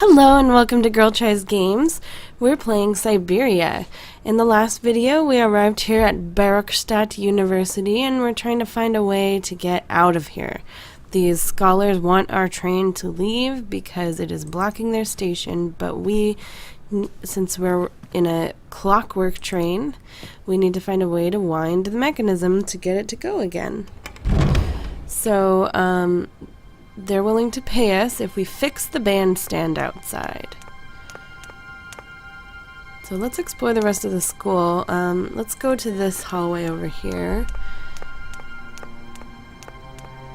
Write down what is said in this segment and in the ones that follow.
Hello and welcome to girltriesgames. We're playing Syberia. In the last video we arrived here at Barrockstadt University and we're trying to find a way to get out of here. These scholars want our train to leave because it is blocking their station, but since we're in a clockwork train, we need to find a way to wind the mechanism to get it to go again. So, they're willing to pay us if we fix the bandstand outside. So let's explore the rest of the school. Let's go to this hallway over here.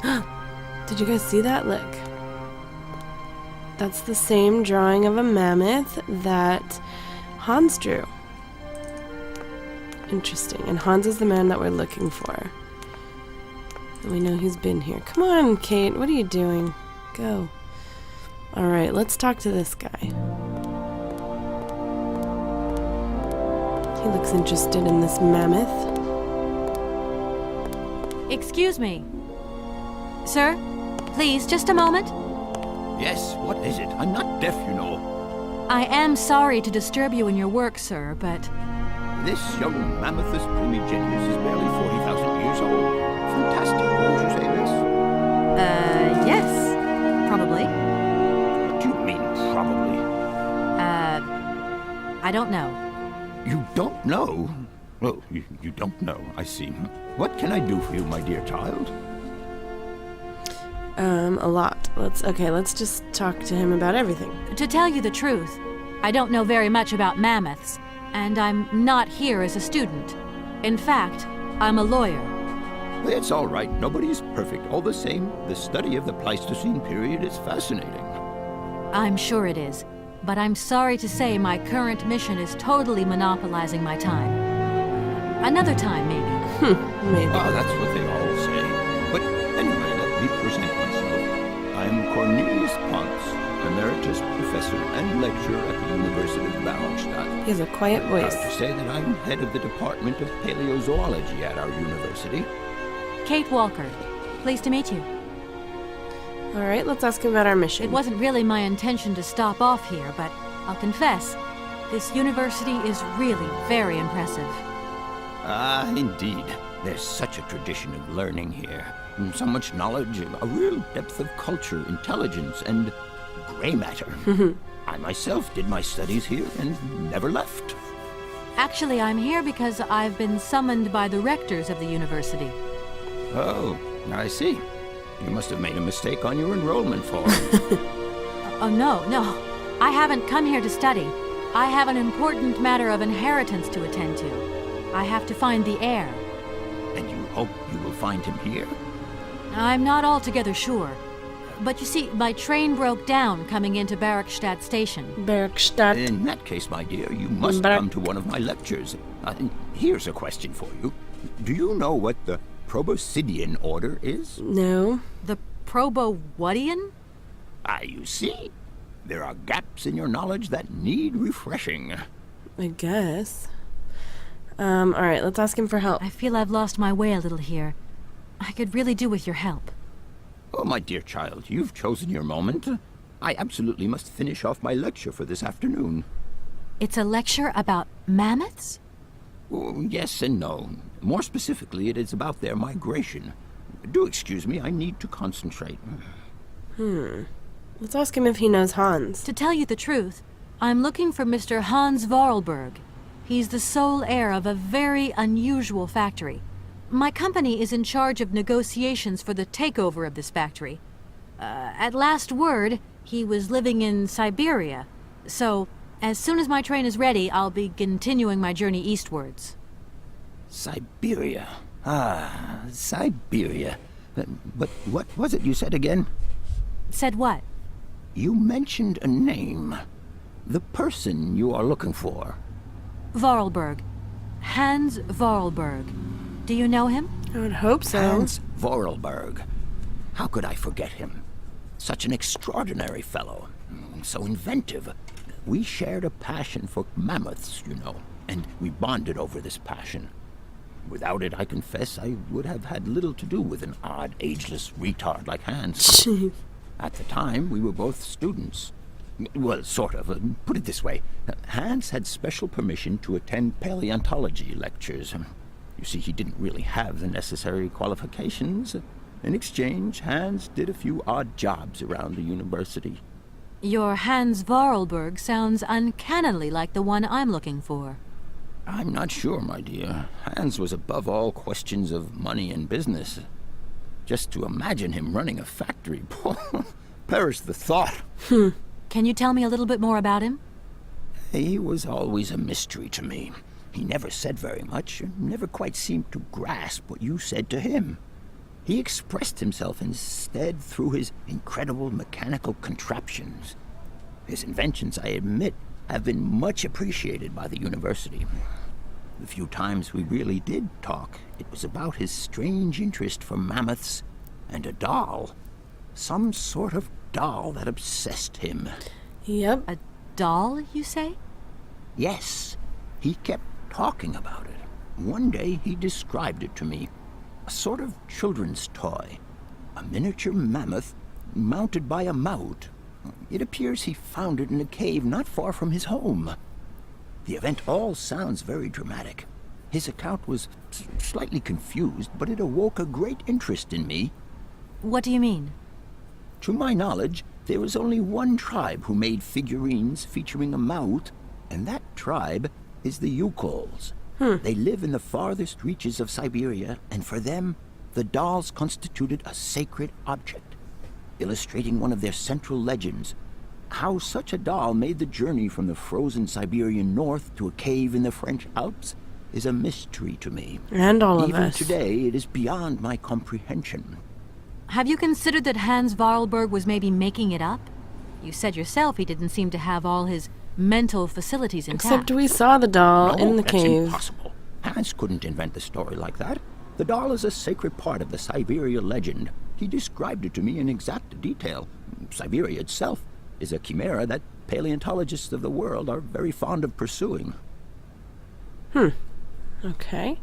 Did you guys see that? Look. That's the same drawing of a mammoth that Hans drew. Interesting. And Hans is the man that we're looking for. We know he's been here. Come on, Kate. What are you doing? Go. Alright, let's talk to this guy. He looks interested in this mammoth. Excuse me. Sir, please, just a moment. Yes, what is it? I'm not deaf, you know. I am sorry to disturb you in your work, sir, but... This young mammothus primigenius is barely 40,000 years old. Fantastic, won't you say this? Yes. Probably. What do you mean, probably? I don't know. You don't know? Oh, you don't know, I see. What can I do for you, my dear child? A lot. Let's just talk to him about everything. To tell you the truth, I don't know very much about mammoths, and I'm not here as a student. In fact, I'm a lawyer. It's all right. Nobody's perfect. All the same, the study of the Pleistocene period is fascinating. I'm sure it is, but I'm sorry to say my current mission is totally monopolizing my time. Another time, maybe. Maybe. Ah, that's what they all say. But anyway, let me present myself. I'm Cornelius Ponce, Emeritus Professor and Lecturer at the University of Barrockstadt. He has a quiet voice. Proud to say that I'm head of the Department of Paleozoology at our university. Kate Walker. Pleased to meet you. Alright, let's ask him about our mission. It wasn't really my intention to stop off here, but I'll confess, this university is really very impressive. Ah, indeed. There's such a tradition of learning here. So much knowledge, a real depth of culture, intelligence, and gray matter. I myself did my studies here and never left. Actually, I'm here because I've been summoned by the rectors of the university. Oh, I see. You must have made a mistake on your enrollment form. Oh, no. I haven't come here to study. I have an important matter of inheritance to attend to. I have to find the heir. And you hope you will find him here? I'm not altogether sure. But you see, my train broke down coming into Barrockstadt Station. Barrockstadt. In that case, my dear, you must come to one of my lectures. Here's a question for you. Do you know what the Proboscidean order is? No. The Probowhatian? Ah, you see? There are gaps in your knowledge that need refreshing. I guess. Alright, let's ask him for help. I feel I've lost my way a little here. I could really do with your help. Oh, my dear child, you've chosen your moment. I absolutely must finish off my lecture for this afternoon. It's a lecture about mammoths? Oh, yes and no. More specifically, it is about their migration. Do excuse me, I need to concentrate. Let's ask him if he knows Hans. To tell you the truth, I'm looking for Mr. Hans Vorarlberg. He's the sole heir of a very unusual factory. My company is in charge of negotiations for the takeover of this factory. At last word, he was living in Syberia. So, as soon as my train is ready, I'll be continuing my journey eastwards. Syberia. Ah, Syberia. But what was it you said again? Said what? You mentioned a name. The person you are looking for. Vorarlberg. Hans Vorarlberg. Do you know him? I would hope so. Hans Vorarlberg. How could I forget him? Such an extraordinary fellow. So inventive. We shared a passion for mammoths, you know, and we bonded over this passion. Without it, I confess, I would have had little to do with an odd, ageless retard like Hans. Jeez. At the time, we were both students. Well, sort of. Put it this way. Hans had special permission to attend paleontology lectures. You see, he didn't really have the necessary qualifications. In exchange, Hans did a few odd jobs around the university. Your Hans Vorarlberg sounds uncannily like the one I'm looking for. I'm not sure, my dear. Hans was above all questions of money and business. Just to imagine him running a factory, perish the thought. Can you tell me a little bit more about him? He was always a mystery to me. He never said very much, and never quite seemed to grasp what you said to him. He expressed himself instead through his incredible mechanical contraptions. His inventions, I admit, have been much appreciated by the university. The few times we really did talk, it was about his strange interest for mammoths and a doll. Some sort of doll that obsessed him. Yep. A doll, you say? Yes, he kept talking about it. One day he described it to me. A sort of children's toy. A miniature mammoth mounted by a maut. It appears he found it in a cave not far from his home. The event all sounds very dramatic. His account was slightly confused, but it awoke a great interest in me. What do you mean? To my knowledge, there was only one tribe who made figurines featuring a maut, and that tribe is the Yukols. They live in the farthest reaches of Syberia, and for them, the dolls constituted a sacred object, illustrating one of their central legends. How such a doll made the journey from the frozen Siberian north to a cave in the French Alps is a mystery to me. And all of Even us. today, it is beyond my comprehension. Have you considered that Hans Vorarlberg was maybe making it up? You said yourself he didn't seem to have all his mental facilities intact. Except we saw the doll No, in the that's cave. impossible. Hans couldn't invent a story like that. The doll is a sacred part of the Syberia legend. He described it to me in exact detail. Syberia itself is a chimera that paleontologists of the world are very fond of pursuing. Okay.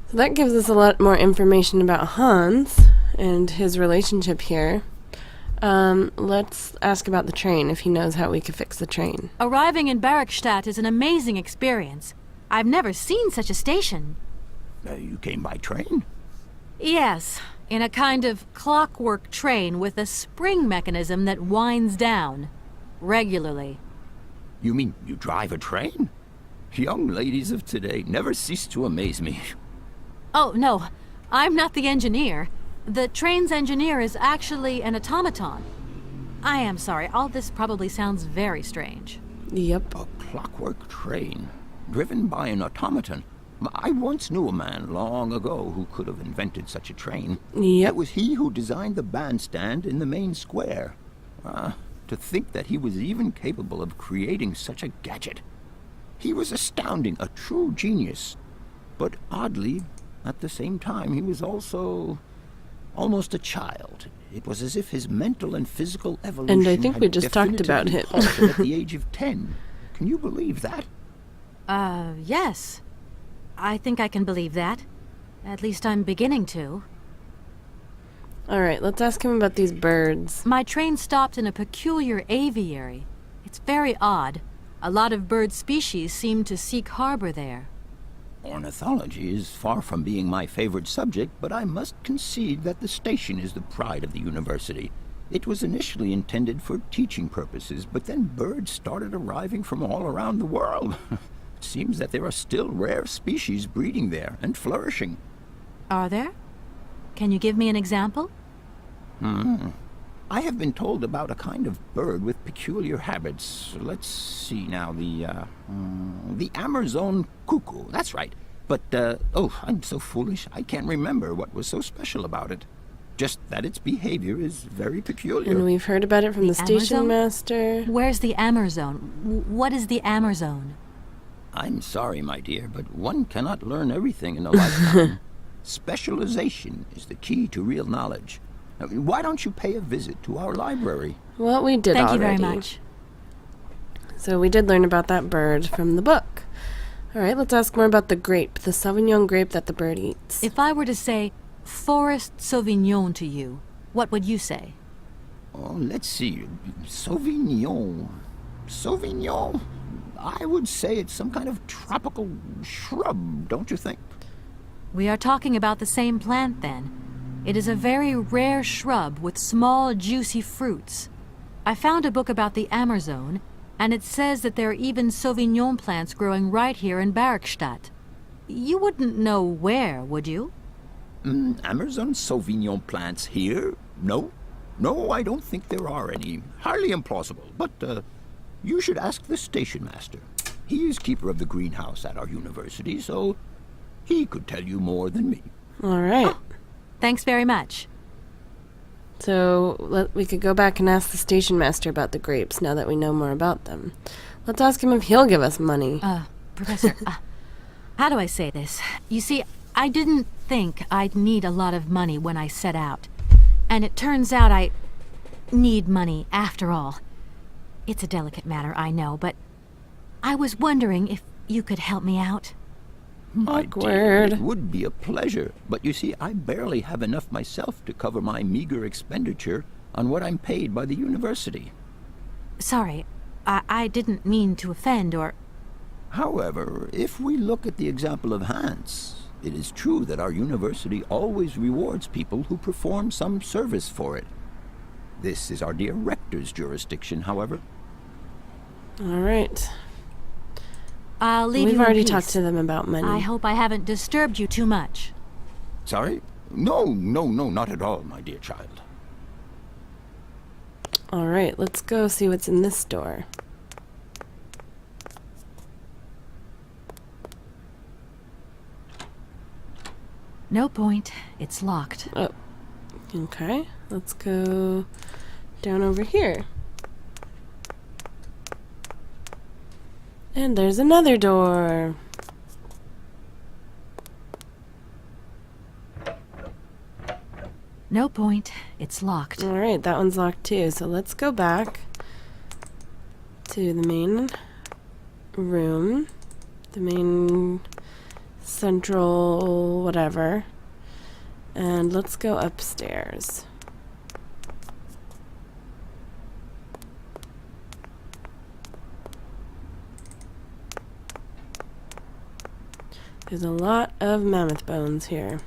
So that gives us a lot more information about Hans and his relationship here. Let's ask about the train, if he knows how we could fix the train. Arriving in Barrockstadt is an amazing experience. I've never seen such a station. You came by train? Yes, in a kind of clockwork train with a spring mechanism that winds down regularly. You mean you drive a train? Young ladies of today never cease to amaze me. Oh, no, I'm not the engineer. The train's engineer is actually an automaton. I am sorry, all this probably sounds very strange. Yep. A clockwork train, driven by an automaton. I once knew a man long ago who could have invented such a train. Yep. It was he who designed the bandstand in the main square. To think that he was even capable of creating such a gadget. He was astounding, a true genius. But oddly, at the same time, he was also almost a child. It was as if his mental and physical evolution And I think we just talked about definitively him. halted at the age of 10. Can you believe that? Yes. I think I can believe that. At least I'm beginning to. Alright, let's ask him about these birds. My train stopped in a peculiar aviary. It's very odd. A lot of bird species seem to seek harbor there. Ornithology is far from being my favorite subject, but I must concede that the station is the pride of the university. It was initially intended for teaching purposes, but then birds started arriving from all around the world. It seems that there are still rare species breeding there and flourishing. Are there? Can you give me an example? I have been told about a kind of bird with peculiar habits. Let's see now, the Amazon cuckoo, that's right. But, I'm so foolish, I can't remember what was so special about it. Just that its behavior is very peculiar. And we've heard about it from the station Amazon? master. Where's the Amazon? What is the Amazon? I'm sorry, my dear, but one cannot learn everything in a lifetime. Specialization is the key to real knowledge. Now, why don't you pay a visit to our library? Well, we did Thank already. you very much. So we did learn about that bird from the book. Alright, let's ask more about the grape, the Sauvignon grape that the bird eats. If I were to say Forest Sauvignon to you, what would you say? Oh, let's see. Sauvignon. Sauvignon? I would say it's some kind of tropical shrub, don't you think? We are talking about the same plant, then. It is a very rare shrub with small, juicy fruits. I found a book about the Amazon, and it says that there are even Sauvignon plants growing right here in Barrockstadt. You wouldn't know where, would you? Amazon Sauvignon plants here? No. No, I don't think there are any. Highly implausible. But, you should ask the station master. He is keeper of the greenhouse at our university, so he could tell you more than me. All right. Oh, thanks very much. So we could go back and ask the station master about the grapes now that we know more about them. Let's ask him if he'll give us money. Professor, how do I say this? You see, I didn't think I'd need a lot of money when I set out. And it turns out I need money after all. It's a delicate matter, I know, but I was wondering if you could help me out. My dear, it would be a pleasure. But you see, I barely have enough myself to cover my meager expenditure on what I'm paid by the university. Sorry, I didn't mean to offend or... However, if we look at the example of Hans, it is true that our university always rewards people who perform some service for it. This is our dear rector's jurisdiction, however. All right. I'll leave you We've in already peace. talked to them about money. I hope I haven't disturbed you too much. Sorry? No, not at all, my dear child. All right, let's go see what's in this door. No point. It's locked. Oh, okay. Let's go down over here. And there's another door. No point. It's locked. All right, that one's locked too. So let's go back to the main room, the main central whatever, and let's go upstairs. There's a lot of mammoth bones here.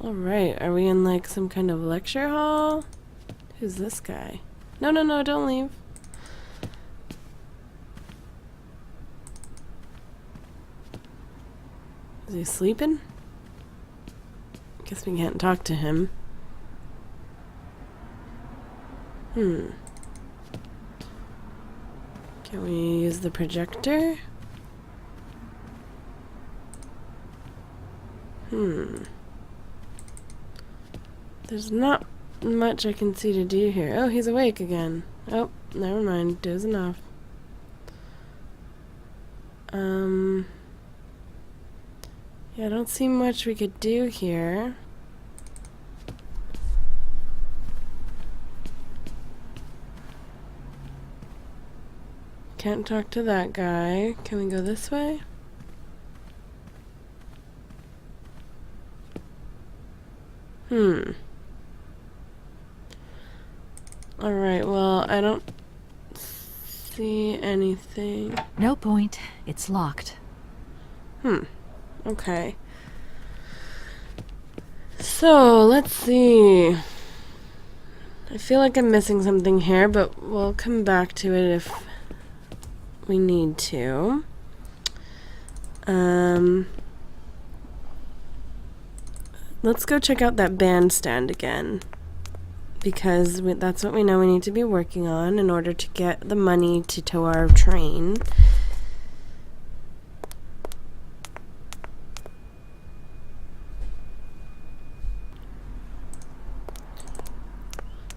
Alright, are we in like some kind of lecture hall? Who's this guy? No, don't leave. Is he sleeping? Guess we can't talk to him. Can we use the projector? There's not much I can see to do here. Oh, he's awake again. Oh, never mind. Dozing off. Yeah, I don't see much we could do here. Can't talk to that guy. Can we go this way? Alright, well, I don't see anything. No point. It's locked. Okay. So, let's see. I feel like I'm missing something here, but we'll come back to it if we need to. Let's go check out that bandstand again, because that's what we know we need to be working on in order to get the money to tow our train.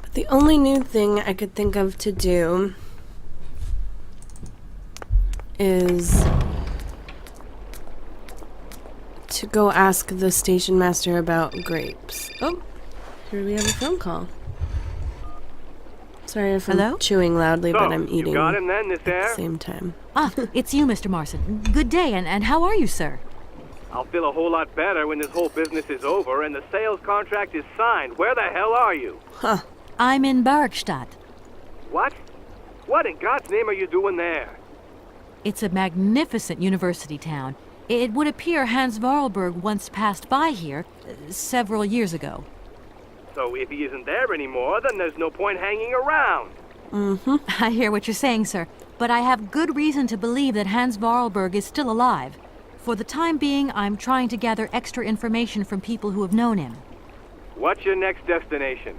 But the only new thing I could think of to do is to go ask the station master about grapes. Oh, here we have a phone call. Sorry if I'm chewing loudly, but I'm eating you got him then, this at the air? same time. It's you, Mr. Marson. Good day, and how are you, sir? I'll feel a whole lot better when this whole business is over and the sales contract is signed. Where the hell are you? Huh. I'm in Barrockstadt. What? What in God's name are you doing there? It's a magnificent university town. It would appear Hans Vorarlberg once passed by here several years ago. So if he isn't there anymore, then there's no point hanging around. I hear what you're saying, sir, but I have good reason to believe that Hans Vorarlberg is still alive. For the time being, I'm trying to gather extra information from people who have known him. What's your next destination?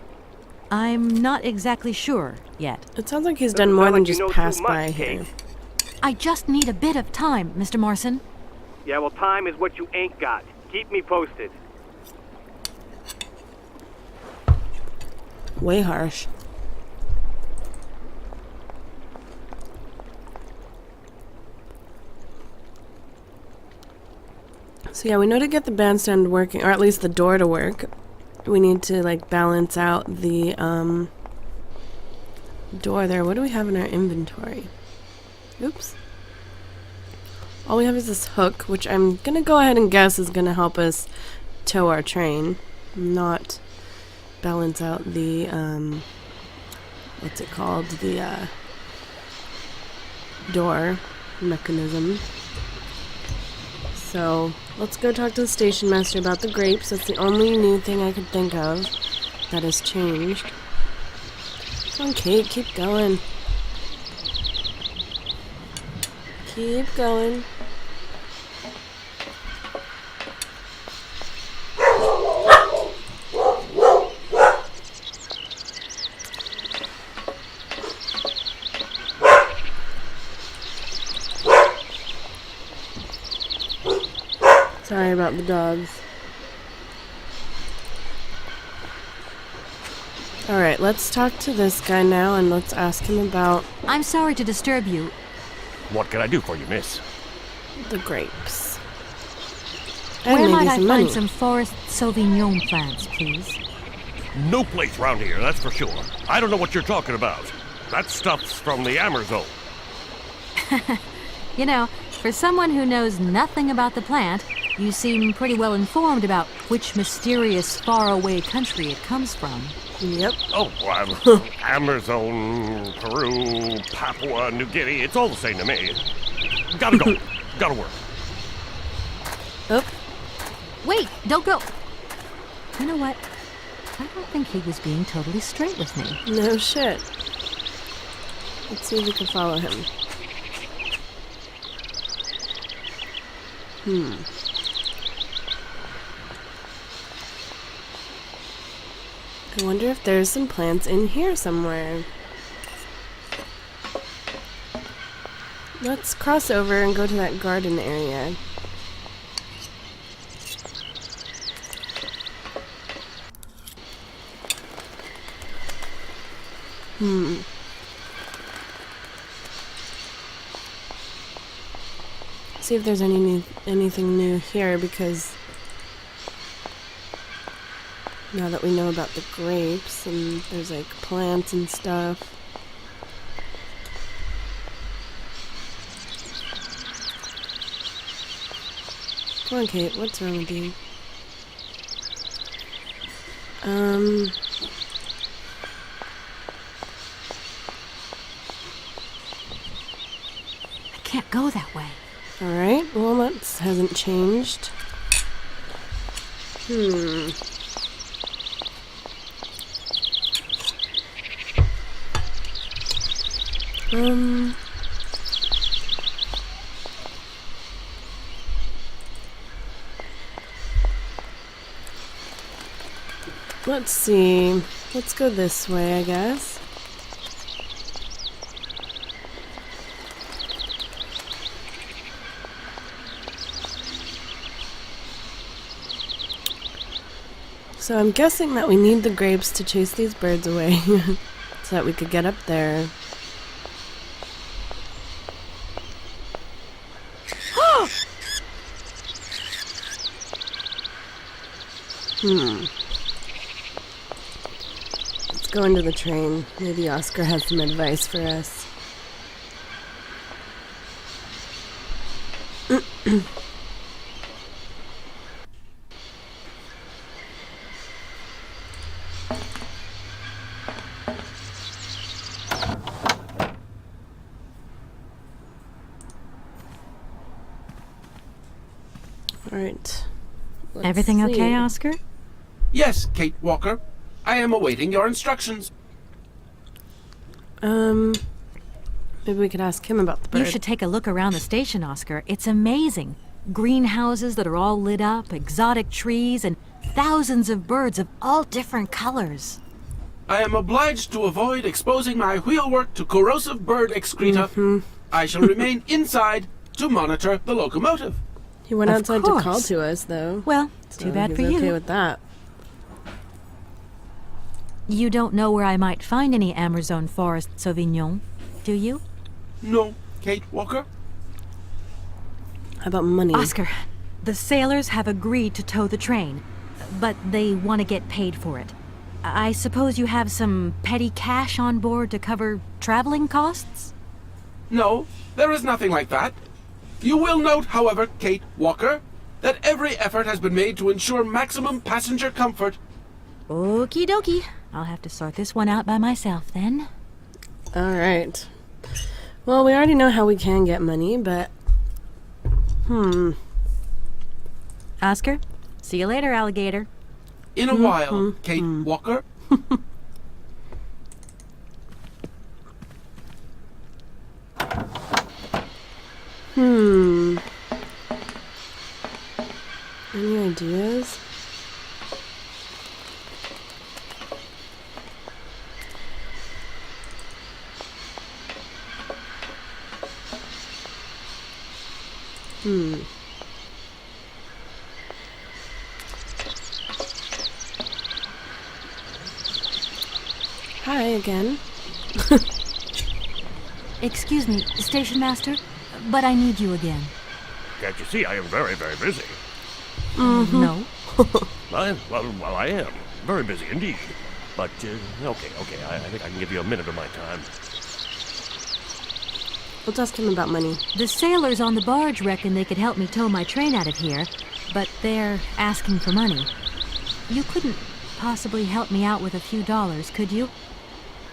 I'm not exactly sure yet. It sounds like he's Doesn't done more sound than like you just know too pass much, by Kate. here. I just need a bit of time, Mr. Morrison. Yeah, well, time is what you ain't got. Keep me posted. Way harsh. So yeah, we know to get the bandstand working, or at least the door to work, we need to like balance out the door there. What do we have in our inventory? Oops. All we have is this hook, which I'm gonna go ahead and guess is gonna help us tow our train, not balance out the what's it called? The door mechanism. So let's go talk to the station master about the grapes. That's the only new thing I could think of that has changed. Come on, Kate, keep going. Keep going. Sorry about the dogs. Alright, let's talk to this guy now and let's ask him about I'm sorry to disturb you. What can I do for you, miss? the grapes. And Where maybe might I some find money. some forest Sauvignon plants, please? No place round here, that's for sure. I don't know what you're talking about. That stuff's from the Amazon. You know, for someone who knows nothing about the plant, you seem pretty well informed about which mysterious faraway country it comes from. Yep. Oh, Amazon, Peru, Papua New Guinea, it's all the same to me. Gotta go. Gotta work. Oh, Wait, don't go! You know what? I don't think he was being totally straight with me. no shit. Let's see if we can follow him. I wonder if there's some plants in here somewhere. Let's cross over and go to that garden area. See if there's anything new here, because now that we know about the grapes and there's like plants and stuff. Come on, Kate, what's wrong with you? I can't go that way. Alright, well that hasn't changed. Let's see. Let's go this way, I guess. So I'm guessing that we need the grapes to chase these birds away so that we could get up there. Let's go into the train. Maybe Oscar has some advice for us. Alright. Everything okay, Oscar? Yes, Kate Walker. I am awaiting your instructions. Maybe we could ask him about the bird. You should take a look around the station, Oscar. It's amazing. Greenhouses that are all lit up, exotic trees, and thousands of birds of all different colors. I am obliged to avoid exposing my wheelwork to corrosive bird excreta. I shall remain inside to monitor the locomotive. He went Of outside to call course. to us, though. Well, So too bad he's for okay you. with that. You don't know where I might find any Amazon Forest Sauvignon, do you? No, Kate Walker? How about money? Oscar, the sailors have agreed to tow the train, but they want to get paid for it. I suppose you have some petty cash on board to cover traveling costs? No, there is nothing like that. You will note, however, Kate Walker, that every effort has been made to ensure maximum passenger comfort. Okie dokie. I'll have to sort this one out by myself then. Alright. Well, we already know how we can get money, but... Oscar, see you later, alligator. In a while, Kate Walker. Any ideas? Hi again. Excuse me, station master, but I need you again. Can't you see I am very, very busy? No. Well, I am. Very busy indeed. But, okay, I think I can give you a minute of my time. Let's ask him about money. The sailors on the barge reckon they could help me tow my train out of here, but they're asking for money. You couldn't possibly help me out with a few dollars, could you?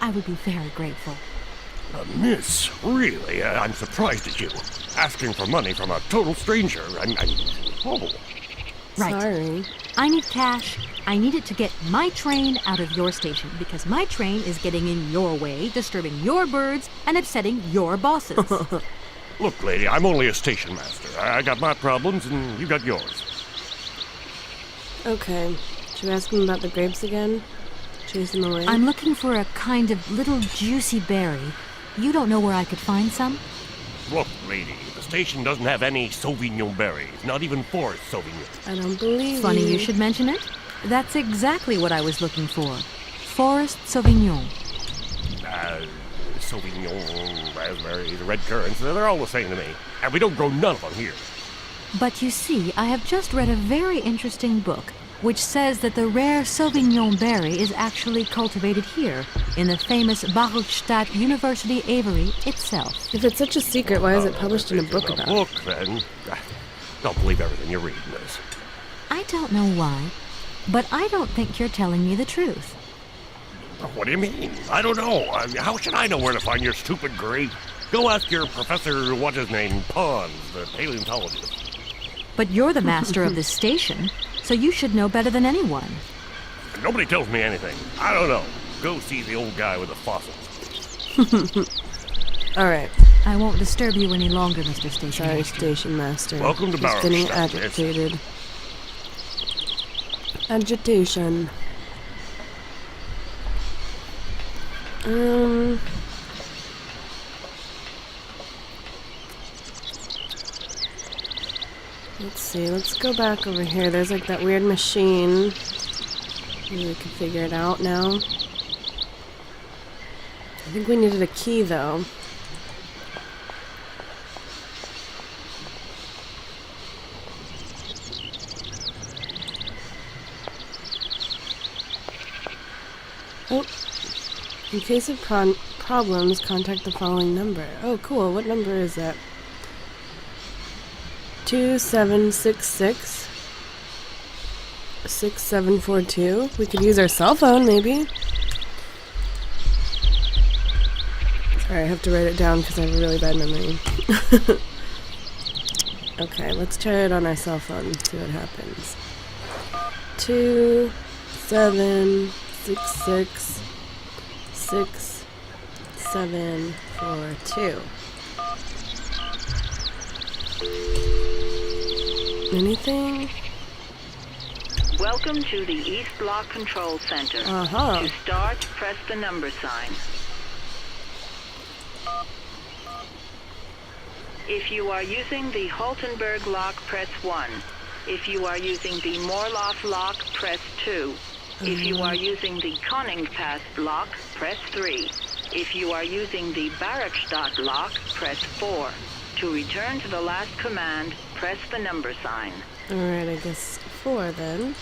I would be very grateful. Miss, really, I'm surprised at you. Asking for money from a total stranger. Oh. Right. Sorry. I need cash. I need it to get my train out of your station because my train is getting in your way, disturbing your birds, and upsetting your bosses. Look, lady, I'm only a station master. I got my problems and you got yours. Okay. Should we ask him about the grapes again? Chase them away? I'm looking for a kind of little juicy berry. You don't know where I could find some? Look, lady, the station doesn't have any Sauvignon berries, not even forest Sauvignon. I don't believe Funny you. you should mention it. That's exactly what I was looking for. Forest Sauvignon. Sauvignon, raspberries, red currants, they're all the same to me. And we don't grow none of them here. But you see, I have just read a very interesting book which says that the rare Sauvignon berry is actually cultivated here, in the famous Barrockstadt University aviary itself. If it's such a secret, why is it published in a book about it? Book, then. Don't believe everything you read in this. I don't know why, but I don't think you're telling me the truth. What do you mean? I don't know. How should I know where to find your stupid grape? Go ask your professor, what's his name, Pons, the paleontologist. But you're the master of this station, so you should know better than anyone. Nobody tells me anything. I don't know. Go see the old guy with the fossils. Alright. I won't disturb you any longer, Mr. Station Sorry, Master. Station Master. Welcome to Just getting Barrockstadt, miss. agitated. Agitation. Let's see, let's go back over here. There's like that weird machine. Maybe we can figure it out now. I think we needed a key though. Oh, in case of problems, contact the following number. Oh, cool. What number is that? 2766 6742. We could use our cell phone, maybe. Sorry, I have to write it down because I have a really bad memory. Okay, let's try it on our cell phone, see what happens. 2 7 6 6 6 7 4 2. Anything? Welcome to the East Block Control Center. Uh-huh. To start, press the number sign. If you are using the Haltenberg lock, press 1. If you are using the Morloff lock, press 2. If you are using the Koningpass lock, press 3. If you are using the Barrockstadt lock, press 4. To return to the last command, press the number sign. Alright, I guess 4 then.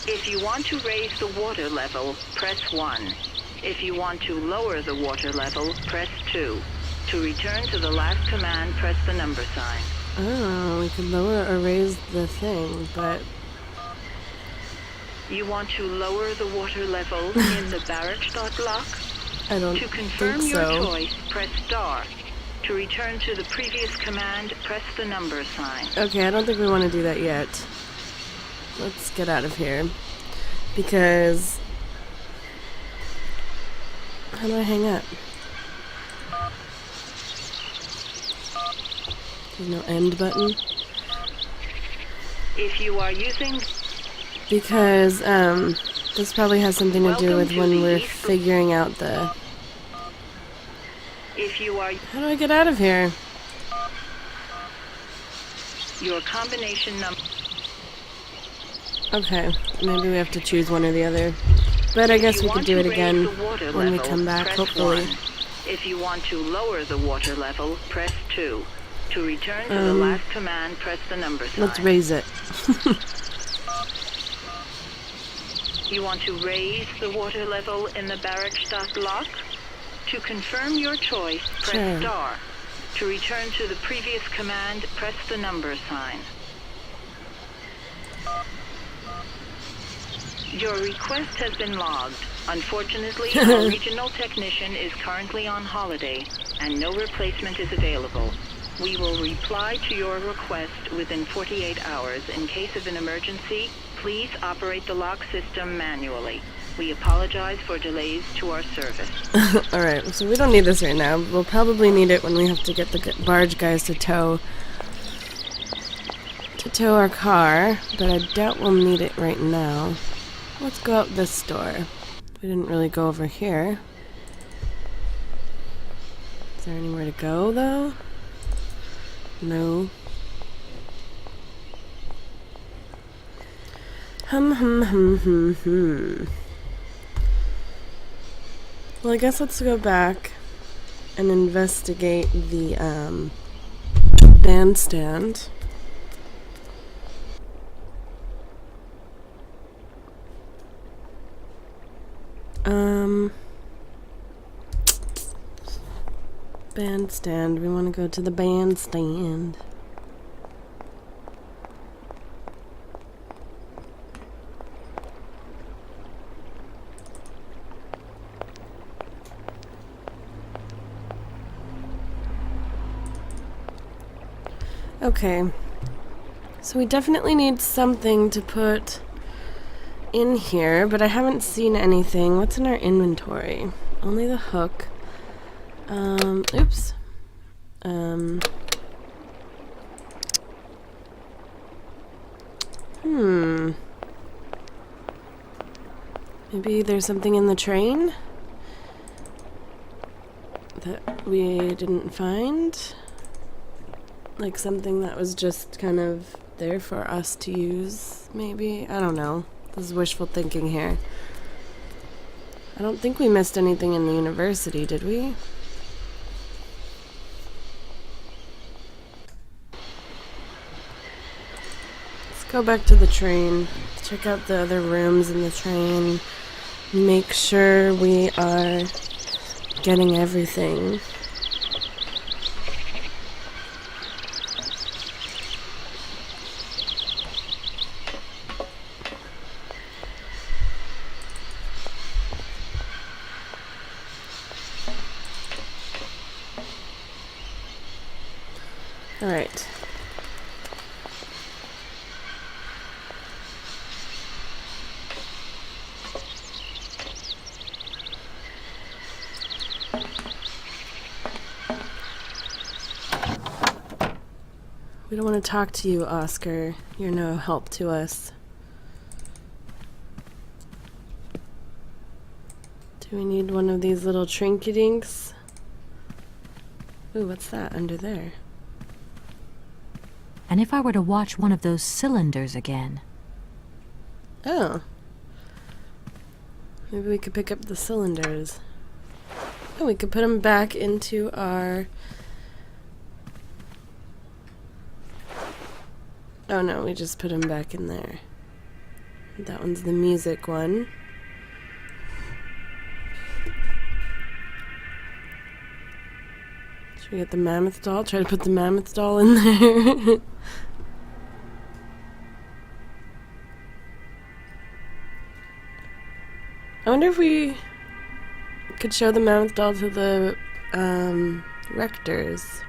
If you want to raise the water level, press 1. If you want to lower the water level, press 2. To return to the last command, press the number sign. Oh, we could lower or raise the thing, but... You want to lower the water level in the Barrockstadt lock? I don't To confirm think your so. choice, press star. To return to the previous command, press the number sign. Okay, I don't think we want to do that yet. Let's get out of here. Because... How do I hang up? There's no end button. If you are using... Because, this probably has something to do Welcome with to when the we're East- figuring out the... If you are... How do I get out of here? Your combination number... Okay, maybe we have to choose one or the other. But I guess we could do it again when we come back, hopefully. If you want to lower the water level, press 2. To return to the last command, press the number sign. Let's raise it. You want to raise the water level in the Barrockstadt lock? To confirm your choice, press Sure. star. To return to the previous command, press the number sign. Your request has been logged. Unfortunately, our regional technician is currently on holiday, and no replacement is available. We will reply to your request within 48 hours. In case of an emergency, please operate the lock system manually. We apologize for delays to our service. Alright, so we don't need this right now. We'll probably need it when we have to get the barge guys to tow our car, but I doubt we'll need it right now. Let's go out this door. We didn't really go over here. Is there anywhere to go, though? No. Well, I guess let's go back and investigate the bandstand. Bandstand. We want to go to the bandstand. Okay. So we definitely need something to put in here, but I haven't seen anything. What's in our inventory? Only the hook. Oops. Maybe there's something in the train that we didn't find? Like something that was just kind of there for us to use, maybe? I don't know. This is wishful thinking here. I don't think we missed anything in the university, did we? Let's go back to the train. Check out the other rooms in the train. Make sure we are getting everything. Alright. We don't want to talk to you, Oscar. You're no help to us. Do we need one of these little trinket-dinks? Ooh, what's that under there? And if I were to watch one of those cylinders again? Oh. Maybe we could pick up the cylinders. Oh, we could put them back into our... Oh no, we just put them back in there. That one's the music one. Should we get the mammoth doll? Try to put the mammoth doll in there. I wonder if we could show the mammoth doll to the rectors.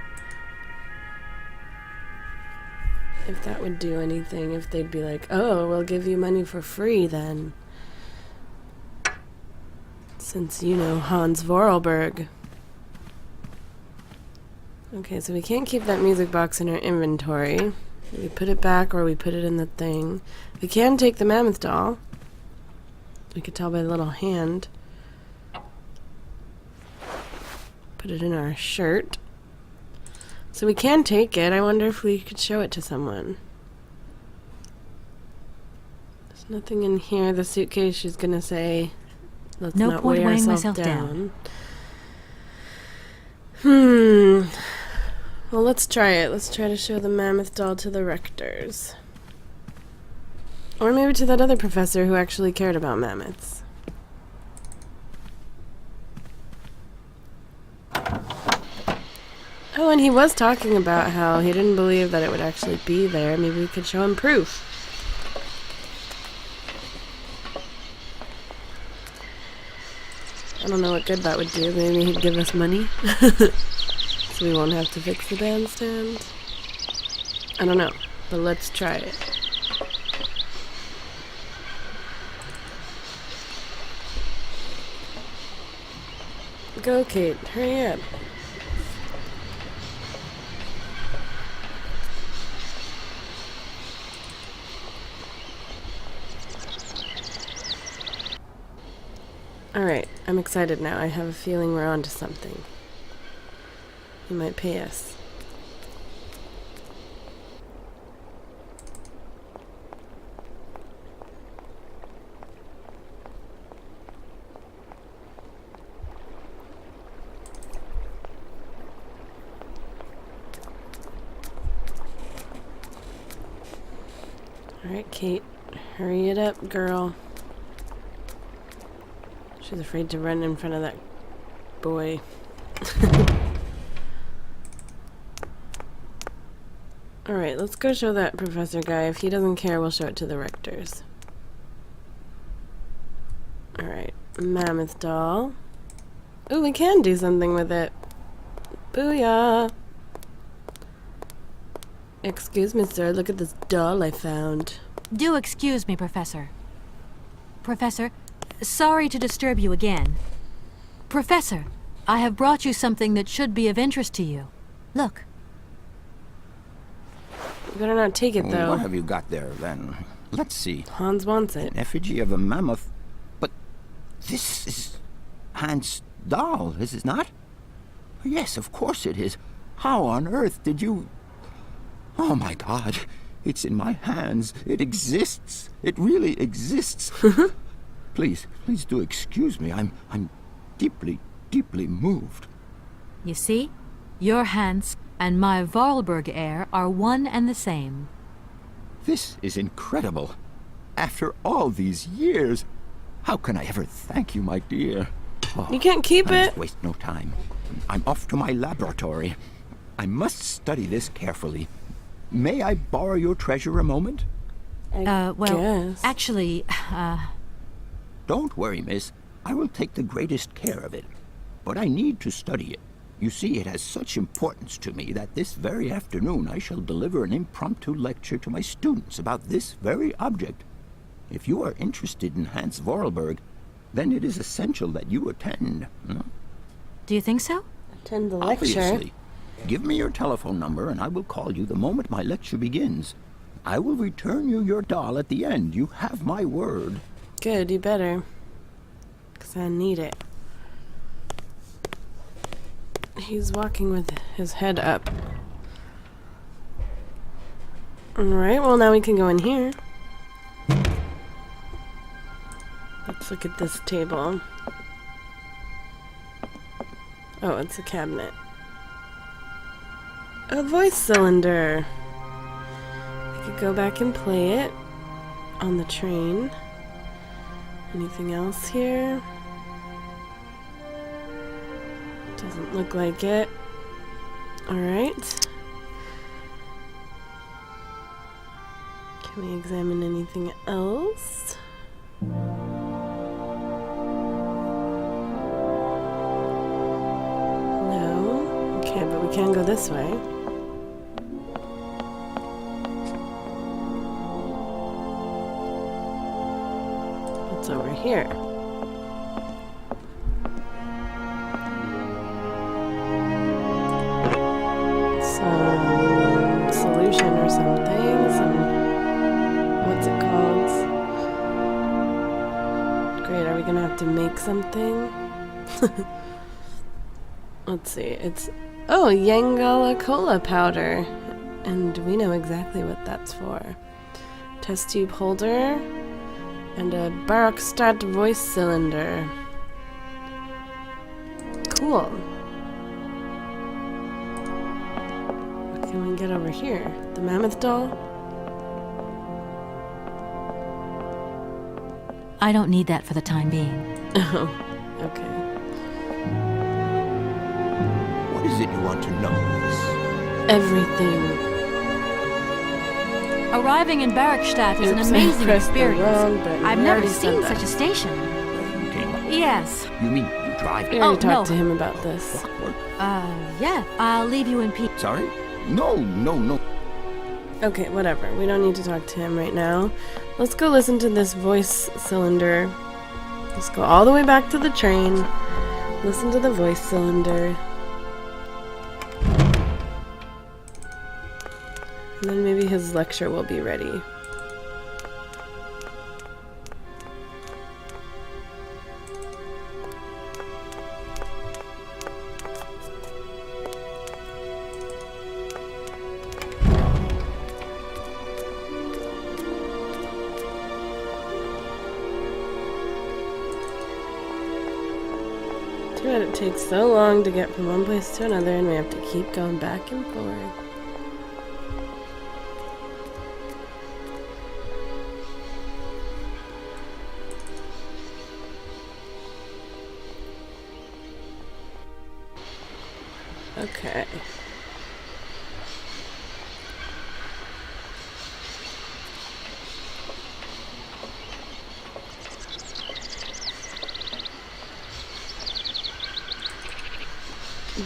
If that would do anything, if they'd be like, oh, we'll give you money for free then. Since you know Hans Vorarlberg. Okay, so we can't keep that music box in our inventory. We put it back or we put it in the thing. We can take the mammoth doll. We could tell by the little hand. Put it in our shirt. So we can take it. I wonder if we could show it to someone. There's nothing in here. The suitcase, she's gonna say, let's No not point weigh weighing ourselves myself down. Well, let's try it. Let's try to show the mammoth doll to the rectors. Or maybe to that other professor who actually cared about mammoths. Oh, and he was talking about how he didn't believe that it would actually be there. Maybe we could show him proof. I don't know what good that would do. Maybe he'd give us money. So we won't have to fix the bandstand. I don't know. But let's try it. Go, Kate. Hurry up. Alright, I'm excited now. I have a feeling we're onto something. He might pay us. Alright, Kate. Hurry it up, girl. She's afraid to run in front of that boy. Alright, let's go show that professor guy. If he doesn't care, we'll show it to the rectors. Alright, mammoth doll. Ooh, we can do something with it. Booyah! Excuse me, sir. Look at this doll I found. Do excuse me, Professor. Professor, sorry to disturb you again. Professor, I have brought you something that should be of interest to you. Look. You better not take it, though. What have you got there, then? Let's see. Hans wants it. An effigy of a mammoth. But this is Hans' doll, is it not? Yes, of course it is. How on earth did you... Oh, my God. It's in my hands. It exists. It really exists. Please do excuse me. I'm deeply, deeply moved. You see? Your Hans and my Vorarlberg heir are one and the same. This is incredible. After all these years, how can I ever thank you, my dear? Oh, You can't keep I it. must waste no time. I'm off to my laboratory. I must study this carefully. May I borrow your treasure a moment? I Well, guess. actually, Don't worry, miss. I will take the greatest care of it. But I need to study it. You see, it has such importance to me that this very afternoon I shall deliver an impromptu lecture to my students about this very object. If you are interested in Hans Vorarlberg, then it is essential that you attend. Do you think so? Attend the lecture. Obviously. Give me your telephone number and I will call you the moment my lecture begins. I will return you your doll at the end. You have my word. Good, you better. 'Cause I need it. He's walking with his head up. Alright, well now we can go in here. Let's look at this table. Oh, it's a cabinet. A voice cylinder. I could go back and play it on the train. Anything else here? Doesn't look like it. Alright. Can we examine anything else? No. Okay, but we can go this way. What's over here? Some solution or something. What's it called? Great, are we gonna have to make something? Let's see, it's... Oh, Yangala Cola powder! And we know exactly what that's for. Test tube holder and a Barrockstadt voice cylinder. Cool. What can we get over here? The mammoth doll? I don't need that for the time being. Oh, okay. What is it you want to know, miss? Everything. Arriving in Barrockstadt is an Oops, I amazing pressed the experience. wrong button. I've We never already said seen that. such a station. You came up. Yes. You mean you drive? We already Oh, talked no. to him about this. Clockwork? Yeah. I'll leave you in peace. Sorry? No. Okay, whatever. We don't need to talk to him right now. Let's go listen to this voice cylinder. Let's go all the way back to the train. Listen to the voice cylinder. And then maybe his lecture will be ready. Too bad it takes so long to get from one place to another and we have to keep going back and forth. Okay.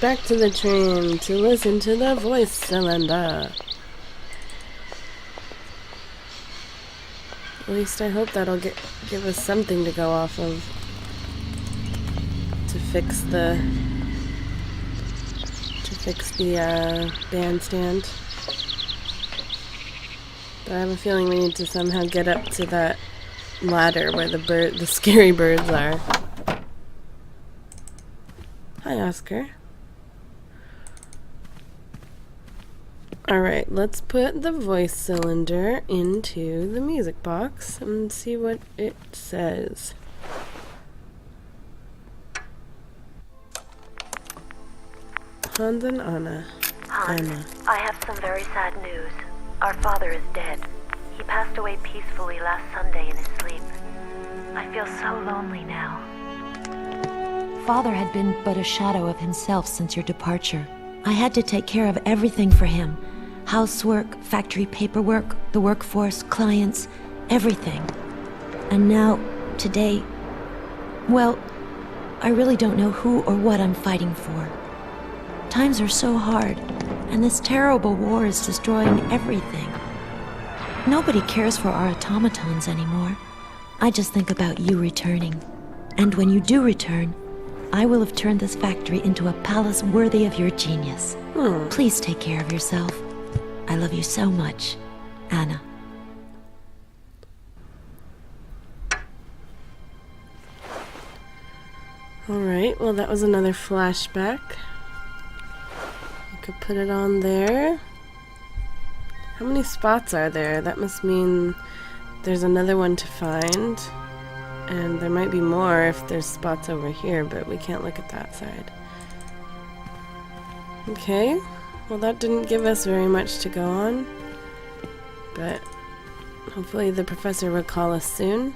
Back to the train to listen to the voice cylinder. At least I hope that'll give us something to go off of to fix the bandstand. But I have a feeling we need to somehow get up to that ladder where the scary birds are. Hi, Oscar. Alright, let's put the voice cylinder into the music box and see what it says. Hans and Anna. Hans, I have some very sad news. Our father is dead. He passed away peacefully last Sunday in his sleep. I feel so lonely now. Father had been but a shadow of himself since your departure. I had to take care of everything for him. Housework, factory paperwork, the workforce, clients, everything. And now, today, well, I really don't know who or what I'm fighting for. Times are so hard, and this terrible war is destroying everything. Nobody cares for our automatons anymore. I just think about you returning. And when you do return, I will have turned this factory into a palace worthy of your genius. Please take care of yourself. I love you so much, Anna. Alright, well that was another flashback. You could put it on there. How many spots are there? That must mean there's another one to find. And there might be more if there's spots over here, but we can't look at that side. Okay, well that didn't give us very much to go on. But hopefully the professor will call us soon.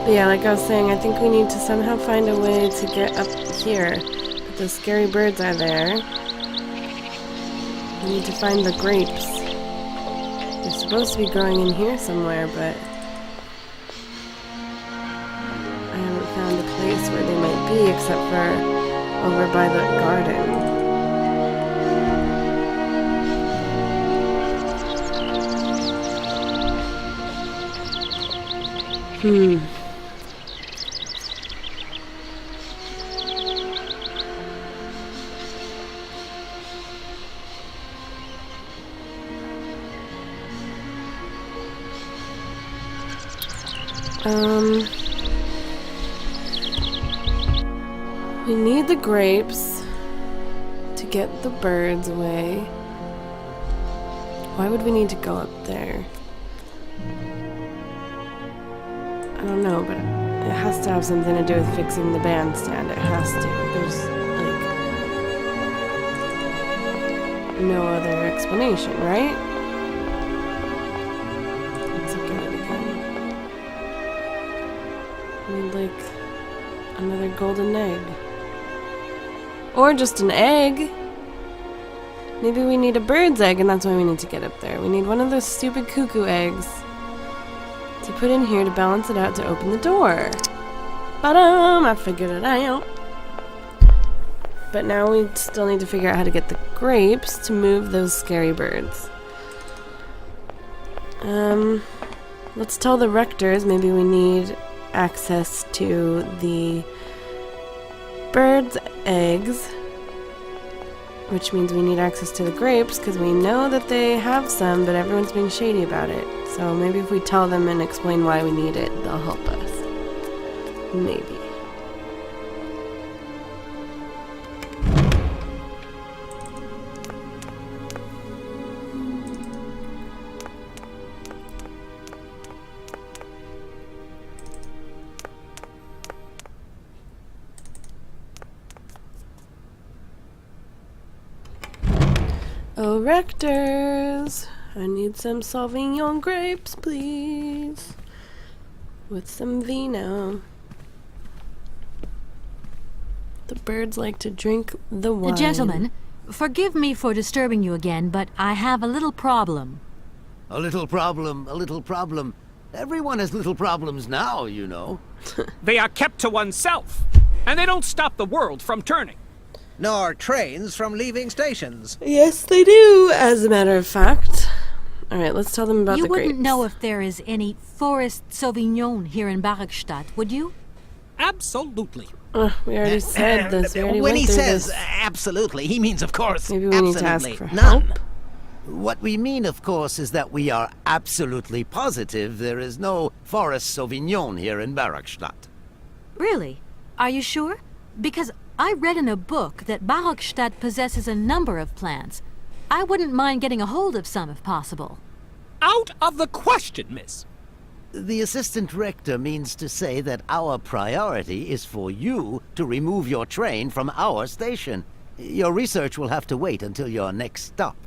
But yeah, like I was saying, I think we need to somehow find a way to get up here. But the scary birds are there. We need to find the grapes. They're supposed to be growing in here somewhere, but I haven't found a place where they might be except for over by the garden. We need the grapes to get the birds away. Why would we need to go up there? I don't know, but it has to have something to do with fixing the bandstand. It has to. There's, like, no other explanation, right? Let's look at it again. We need, like, another golden egg. Or just an egg. Maybe we need a bird's egg and that's why we need to get up there. We need one of those stupid cuckoo eggs to put in here to balance it out to open the door. Ba-dum! I figured it out. But now we still need to figure out how to get the grapes to move those scary birds. Let's tell the rectors maybe we need access to the birds' eggs, which means we need access to the grapes because we know that they have some, but everyone's being shady about it. So maybe if we tell them and explain why we need it, they'll help us. Maybe. Oh, rectors, I need some Sauvignon grapes, please. With some vino. The birds like to drink the wine. Gentlemen, forgive me for disturbing you again, but I have a little problem. A little problem, a little problem. Everyone has little problems now, you know. They are kept to oneself, and they don't stop the world from turning. Nor trains from leaving stations. Yes, they do, as a matter of fact. Alright, let's tell them about the grapes. You wouldn't know if there is any Forest Sauvignon here in Barrockstadt, would you? Absolutely. We already said this. We already when went he through says this. absolutely, he means, of course, Maybe we need to ask absolutely for none. help. What we mean, of course, is that we are absolutely positive there is no Forest Sauvignon here in Barrockstadt. Really? Are you sure? Because I read in a book that Barrockstadt possesses a number of plants. I wouldn't mind getting a hold of some if possible. Out of the question, miss. The assistant rector means to say that our priority is for you to remove your train from our station. Your research will have to wait until your next stop.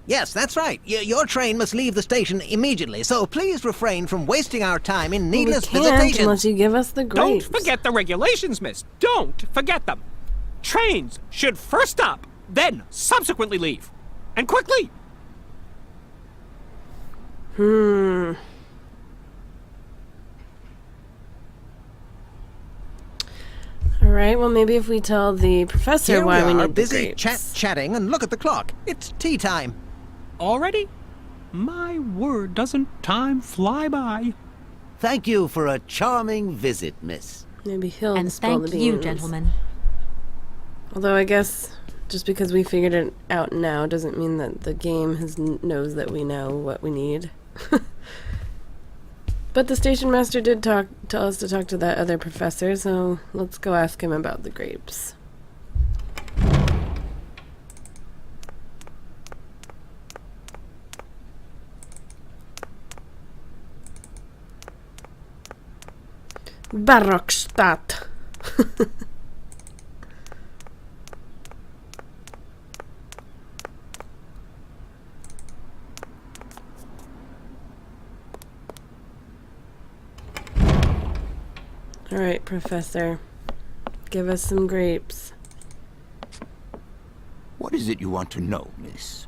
Yes, that's right. Your train must leave the station immediately, so please refrain from wasting our time in needless we can't visitations. unless you give us the grapes. Don't forget the regulations, miss. Don't forget them. Trains should first stop, then subsequently leave. And quickly. Alright, well maybe if we tell the professor Here why we we are, need busy the grapes. chatting, and look at the clock. It's tea time. Already? My word, doesn't time fly by? Thank you for a charming visit, miss. Maybe he'll And spill the thank beans. you, gentlemen. Although I guess just because we figured it out now doesn't mean that the game knows that we know what we need. But the station master did tell us to talk to that other professor, so let's go ask him about the grapes. Barrockstadt. Alright, Professor. Give us some grapes. What is it you want to know, miss?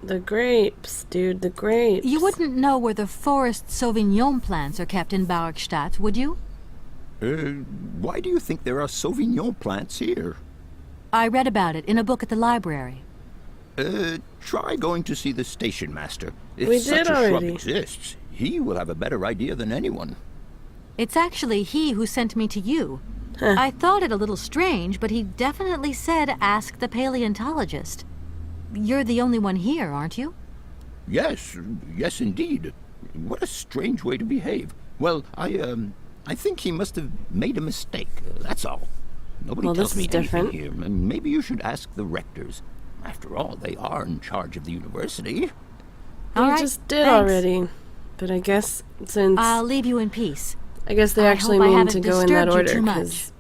The grapes, dude, the grapes. You wouldn't know where the forest Sauvignon plants are kept in Barrockstadt, would you? Why do you think there are Sauvignon plants here? I read about it in a book at the library. Try going to see the station master. If We such did a shrub already. exists, he will have a better idea than anyone. It's actually he who sent me to you. Huh. I thought it a little strange, but he definitely said ask the paleontologist. You're the only one here, aren't you? Yes, yes indeed. What a strange way to behave. Well, I think he must have made a mistake. That's all. Nobody Well, tells this me is anything different. here. And maybe you should ask the rectors. After all, they are in charge of the university. We All right, just did thanks. already. But I guess since... I'll leave you in peace. I guess they I actually hope I mean haven't to go in that disturbed you order, too much. 'cause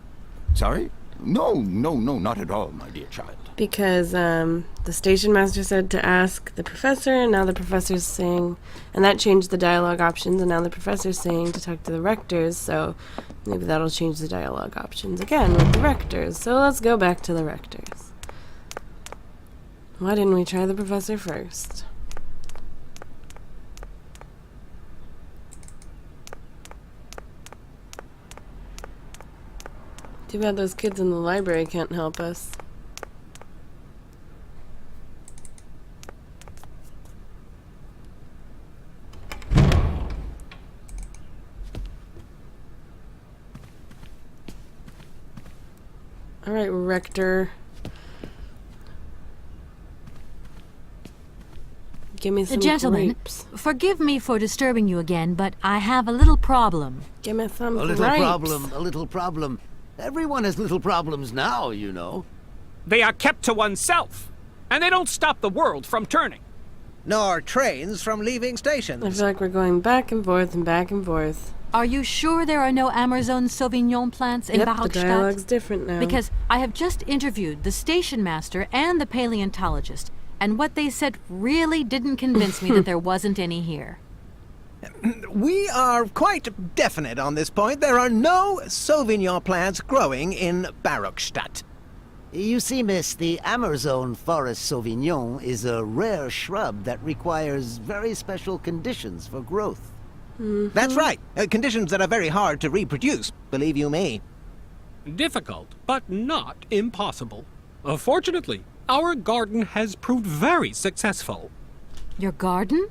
Sorry? No, not at all, my dear child. because the station master said to ask the professor, and now the professor's saying, and that changed the dialogue options, and now the professor's saying to talk to the rectors, so maybe that'll change the dialogue options again with the rectors. So let's go back to the rectors. Why didn't we try the professor first? Too bad those kids in the library can't help us. Alright, Rector. Give me some Gentlemen, grapes. forgive me for disturbing you again, but I have a little problem. Give me some A little grapes. problem, a little problem. Everyone has little problems now, you know. They are kept to oneself, and they don't stop the world from turning. Nor trains from leaving I stations. feel like we're going back and forth and back and forth. Are you sure there are no Amazon Sauvignon plants in Yep, the Barrockstadt? dialogue's different now. Because I have just interviewed the station master and the paleontologist, and what they said really didn't convince me that there wasn't any here. We are quite definite on this point. There are no Sauvignon plants growing in Barrockstadt. You see, miss, the Amazon Forest Sauvignon is a rare shrub that requires very special conditions for growth. That's right. Conditions that are very hard to reproduce, believe you me. Difficult, but not impossible. Fortunately, our garden has proved very successful. Your garden?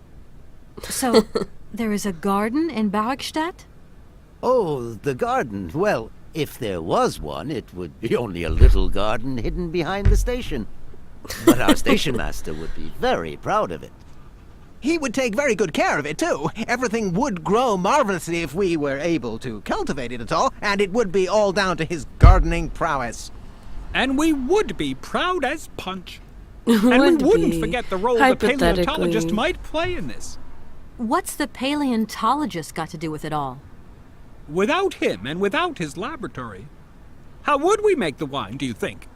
So, there is a garden in Barrockstadt? Oh, the garden. Well, if there was one, it would be only a little garden hidden behind the station. But our station master would be very proud of it. He would take very good care of it, too. Everything would grow marvelously if we were able to cultivate it at all, and it would be all down to his gardening prowess. And we would be proud as punch. And we Would wouldn't be, forget the role the hypothetically. paleontologist might play in this. What's the paleontologist got to do with it all? Without him and without his laboratory, how would we make the wine, do you think?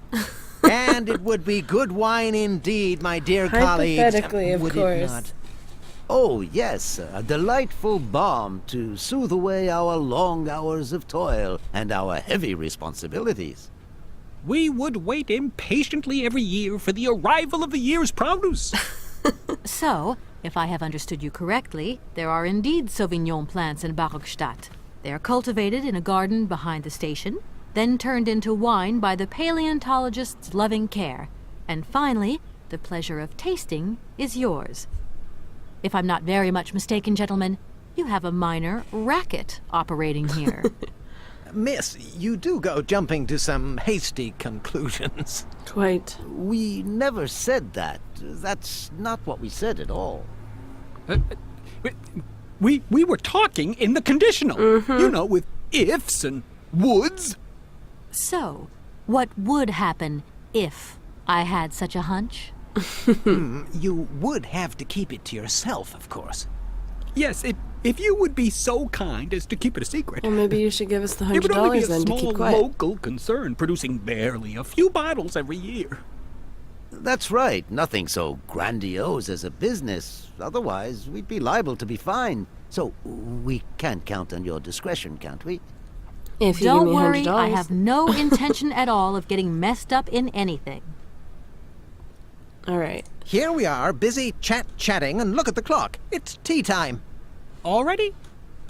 And it would be good wine indeed, my dear colleagues. Hypothetically, of Would it course. not? Oh, yes, a delightful balm to soothe away our long hours of toil and our heavy responsibilities. We would wait impatiently every year for the arrival of the year's produce. So, if I have understood you correctly, there are indeed Sauvignon plants in Barrockstadt. They are cultivated in a garden behind the station. then turned into wine by the paleontologist's loving care. And finally, the pleasure of tasting is yours. If I'm not very much mistaken, gentlemen, you have a minor racket operating here. Miss, you do go jumping to some hasty conclusions. Quite. We never said that. That's not what we said at all. We were talking in the conditional. You know, with ifs and woulds. So, what would happen if I had such a hunch? You would have to keep it to yourself, of course. Yes, if you would be so kind as to keep it a secret. Well, maybe you should give us the It would only be $100 a then to keep small quiet. local concern producing barely a few bottles every year. That's right. Nothing so grandiose as a business. Otherwise, we'd be liable to be fined. So, we can't count on your discretion, can't we? If you Don't give me worry, $100. I have no intention at all of getting messed up in anything. All right. Here we are, busy chatting, and look at the clock. It's tea time. Already?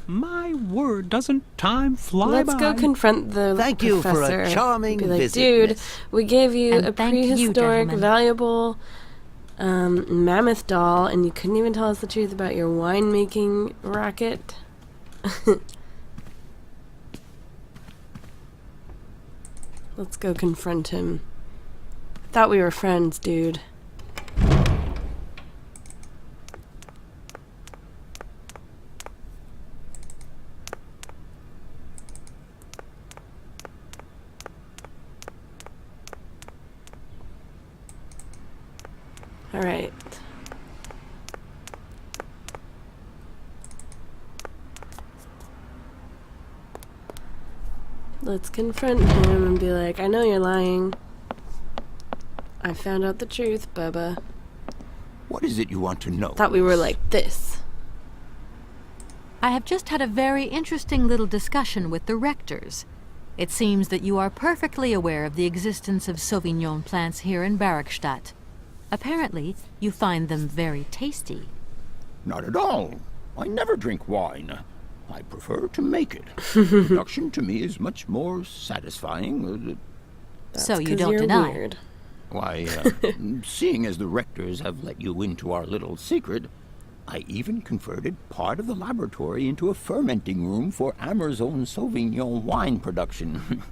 My word, doesn't time fly Let's by? go confront the Thank you for a professor. charming Be like, visit, dude, miss." we gave you And a thank you, prehistoric, gentlemen. valuable mammoth doll, and you couldn't even tell us the truth about your winemaking racket. Let's go confront him. Thought we were friends, dude. All right. Let's confront him and be like, I know you're lying. I found out the truth, Bubba. What is it you want to know? Thought we were like this. I have just had a very interesting little discussion with the rectors. It seems that you are perfectly aware of the existence of Sauvignon plants here in Barrockstadt. Apparently, you find them very tasty. Not at all. I never drink wine. I prefer to make it. Production to me is much more satisfying. So you 'cause don't you're deny. weird. Why, seeing as the rectors have let you into our little secret, I even converted part of the laboratory into a fermenting room for Amber's own Sauvignon wine production.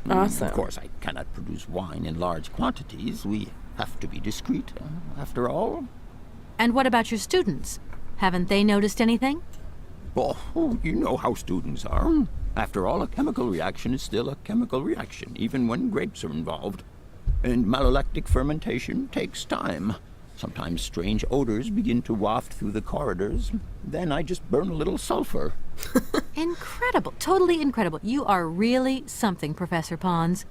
Awesome. Of course, I cannot produce wine in large quantities. We have to be discreet, after all. And what about your students? Haven't they noticed anything? Oh, you know how students are. After all, a chemical reaction is still a chemical reaction, even when grapes are involved. And malolactic fermentation takes time. Sometimes strange odors begin to waft through the corridors. Then I just burn a little sulfur. Incredible. Totally incredible. You are really something, Professor Pons.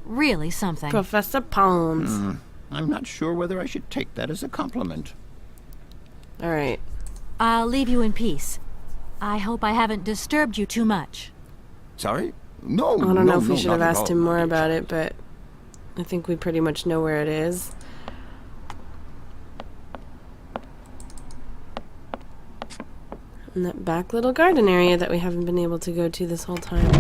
Really something. Professor Pons. I'm not sure whether I should take that as a compliment. All right. I'll leave you in peace. I hope I haven't disturbed you too much. Sorry? No, I don't know if we no, should not have at asked all, him more Major. about it, but I think we pretty much know where it is. In that back little garden area that we haven't been able to go to this whole time.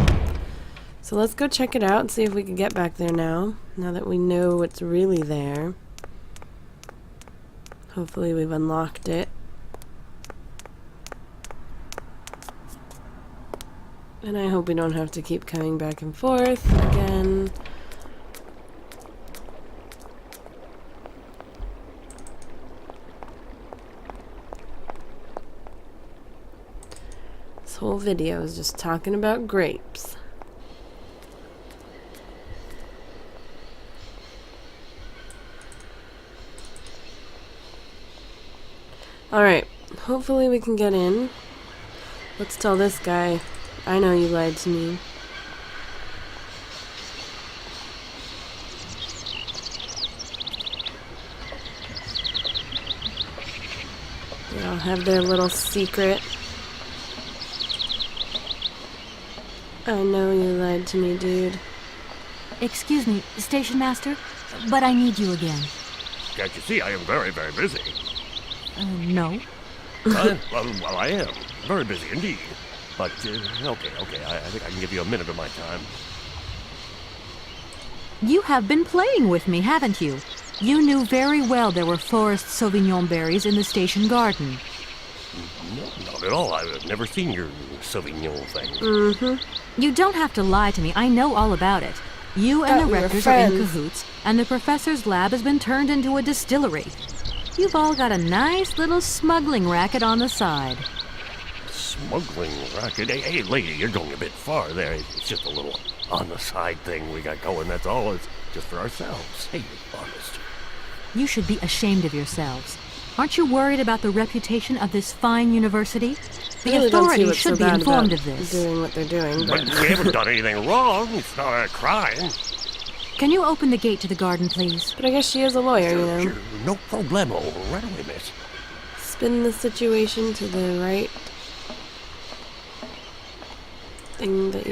So let's go check it out and see if we can get back there now that we know what's really there. Hopefully we've unlocked it. And I hope we don't have to keep coming back and forth again. This whole video is just talking about grapes. Alright, hopefully we can get in. Let's tell this guy, I know you lied to me. They all have their little secret. I know you lied to me, dude. Excuse me, Station Master, but I need you again. Can't you see I am very, very busy? No. Well, I am. Very busy indeed. But, okay, I think I can give you a minute of my time. You have been playing with me, haven't you? You knew very well there were forest Sauvignon berries in the station garden. No, not at all. I've never seen your Sauvignon thing. Mm-hmm. You don't have to lie to me. I know all about it. You and the rectors are in cahoots, and the professor's lab has been turned into a distillery. You've all got a nice little smuggling racket on the side. Smuggling racket? Hey, lady, you're going a bit far there. It's just a little on-the-side thing we got going, that's all. It's just for ourselves. Hey, be honest. You should be ashamed of yourselves. Aren't you worried about the reputation of this fine university? The authorities should be informed of this. Doing what they're doing, but we haven't done anything wrong. It's not a crime. Can you open the gate to the garden, please? But I guess she is a lawyer, you know. Sure. No problemo. Right away, miss. Spin the situation to the right thing that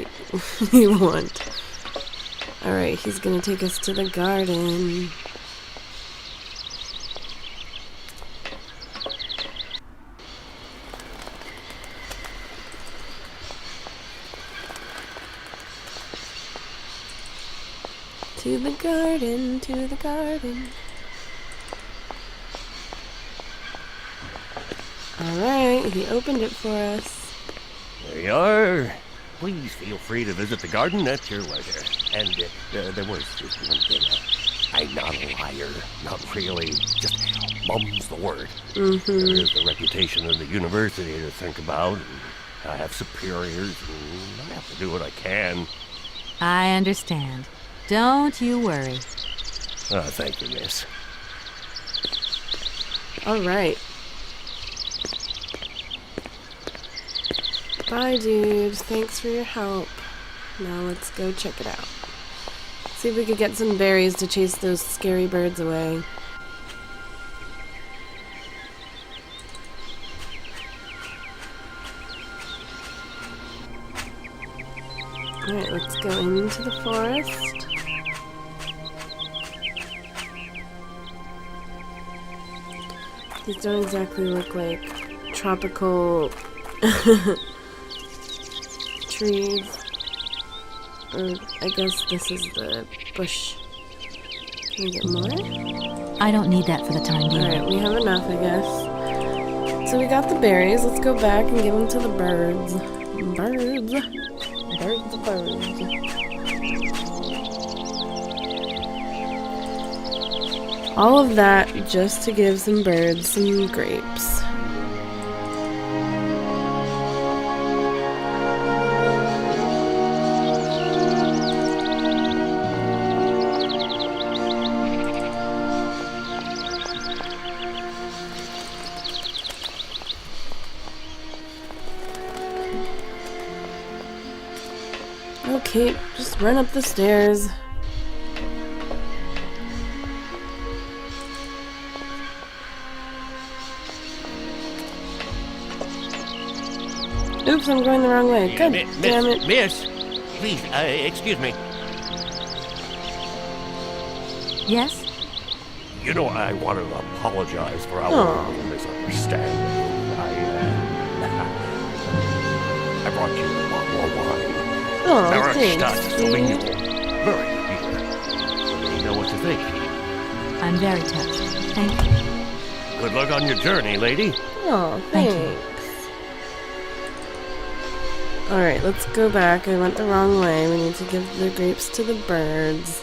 you want. Alright, he's gonna take us to the garden. To the garden, to the garden. Alright, he opened it for us. There you are. Please feel free to visit the garden at your leisure. And there was just one thing. I'm not a liar. Not really. Just mum's the word. There is the reputation of the university to think about. I have superiors, and I have to do what I can. I understand. Don't you worry. Oh, thank you, miss. Alright. Bye, dude. Thanks for your help. Now let's go check it out. See if we could get some berries to chase those scary birds away. Alright, let's go into the forest. These don't exactly look like tropical trees. Or I guess this is the bush. Can we get more? I don't need that for the time being. Alright, we have enough, I guess. So we got the berries. Let's go back and give them to the birds. Birds. Birds. All of that just to give some birds some grapes. Okay, just run up the stairs. Oops, I'm going the wrong way. God damn it. Miss, please, excuse me. Yes? You know, I want to apologize for our misunderstanding. I brought you a bottle of wine. Barrockstadt University. Very good beer. Let me know what you think. I'm very touched. Thank you. Good luck on your journey, lady. Oh, Thank thanks. Alright, let's go back. I went the wrong way. We need to give the grapes to the birds.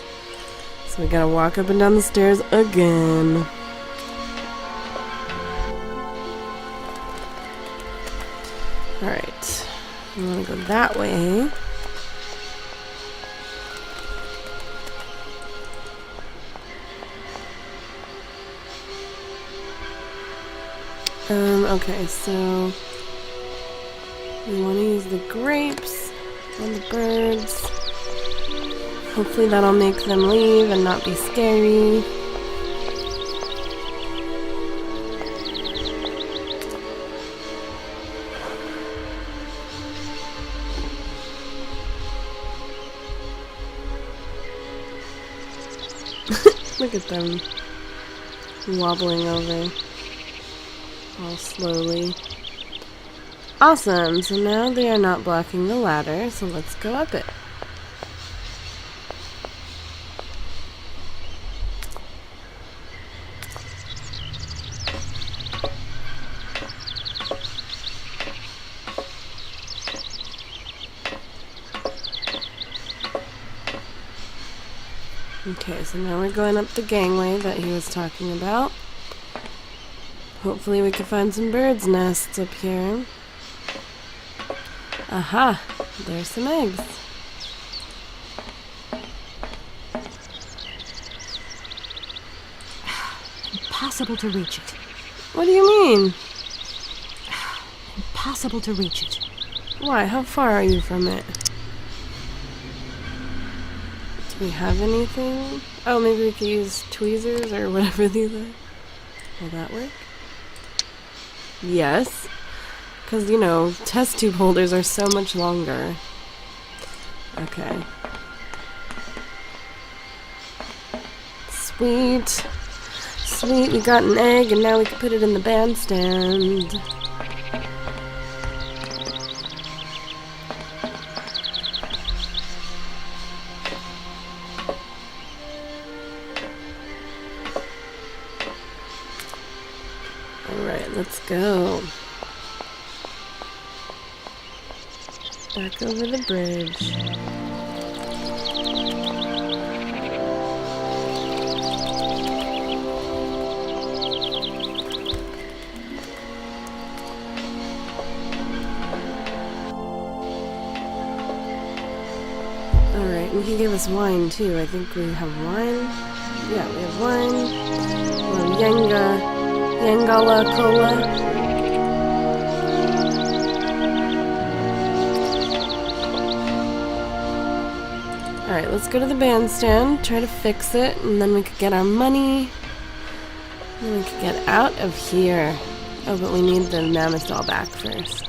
So we gotta walk up and down the stairs again. Alright. We wanna go that way. Okay, so we want to use the grapes on the birds. Hopefully that'll make them leave and not be scary. Look at them wobbling over all slowly. Awesome, so now they are not blocking the ladder, so let's go up it. Okay, so now we're going up the gangway that he was talking about. Hopefully we can find some birds' nests up here. Aha! There's some eggs. Impossible to reach it. What do you mean? Impossible to reach it. Why? How far are you from it? Do we have anything? Oh, maybe we could use tweezers or whatever these are. Will that work? Yes. Because, you know, test tube holders are so much longer. Okay. Sweet. Sweet, we got an egg and now we can put it in the bandstand. Alright, let's go. Back over the bridge. Alright, and he gave us wine too. I think we have wine. Yeah, we have wine. Yangala Cola. Alright, let's go to the bandstand, try to fix it, and then we could get our money. And then we could get out of here. Oh, but we need the mammoth doll back first.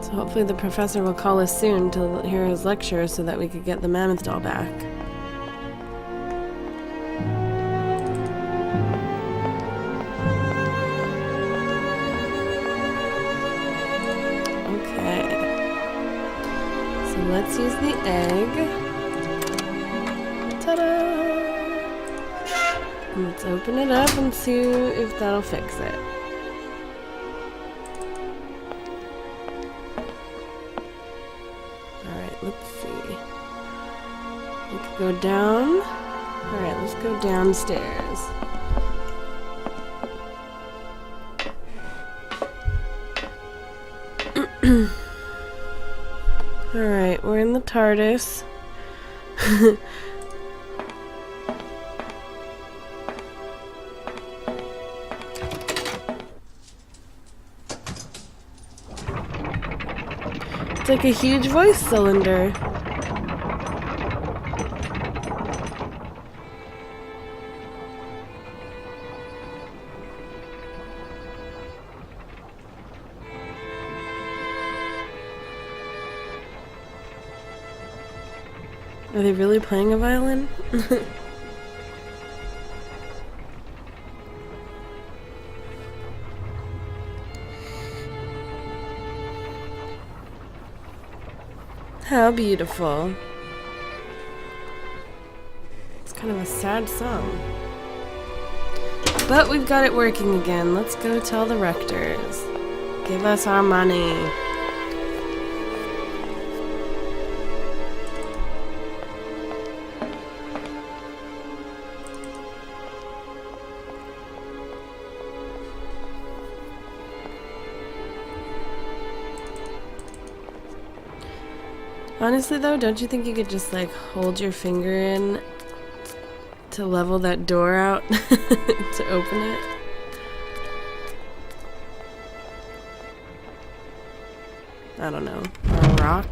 So hopefully the professor will call us soon to hear his lecture so that we could get the mammoth doll back. Okay. So let's use the egg. Ta-da! And let's open it up and see if that'll fix it. Let's see. We could go down. Alright, let's go downstairs. Alright, we're in the TARDIS. It's like a huge voice cylinder. Are they really playing a violin? How beautiful. It's kind of a sad song. But we've got it working again. Let's go tell the rectors. Give us our money. Honestly though, don't you think you could just like hold your finger in to level that door out to open it? I don't know. Or a rock?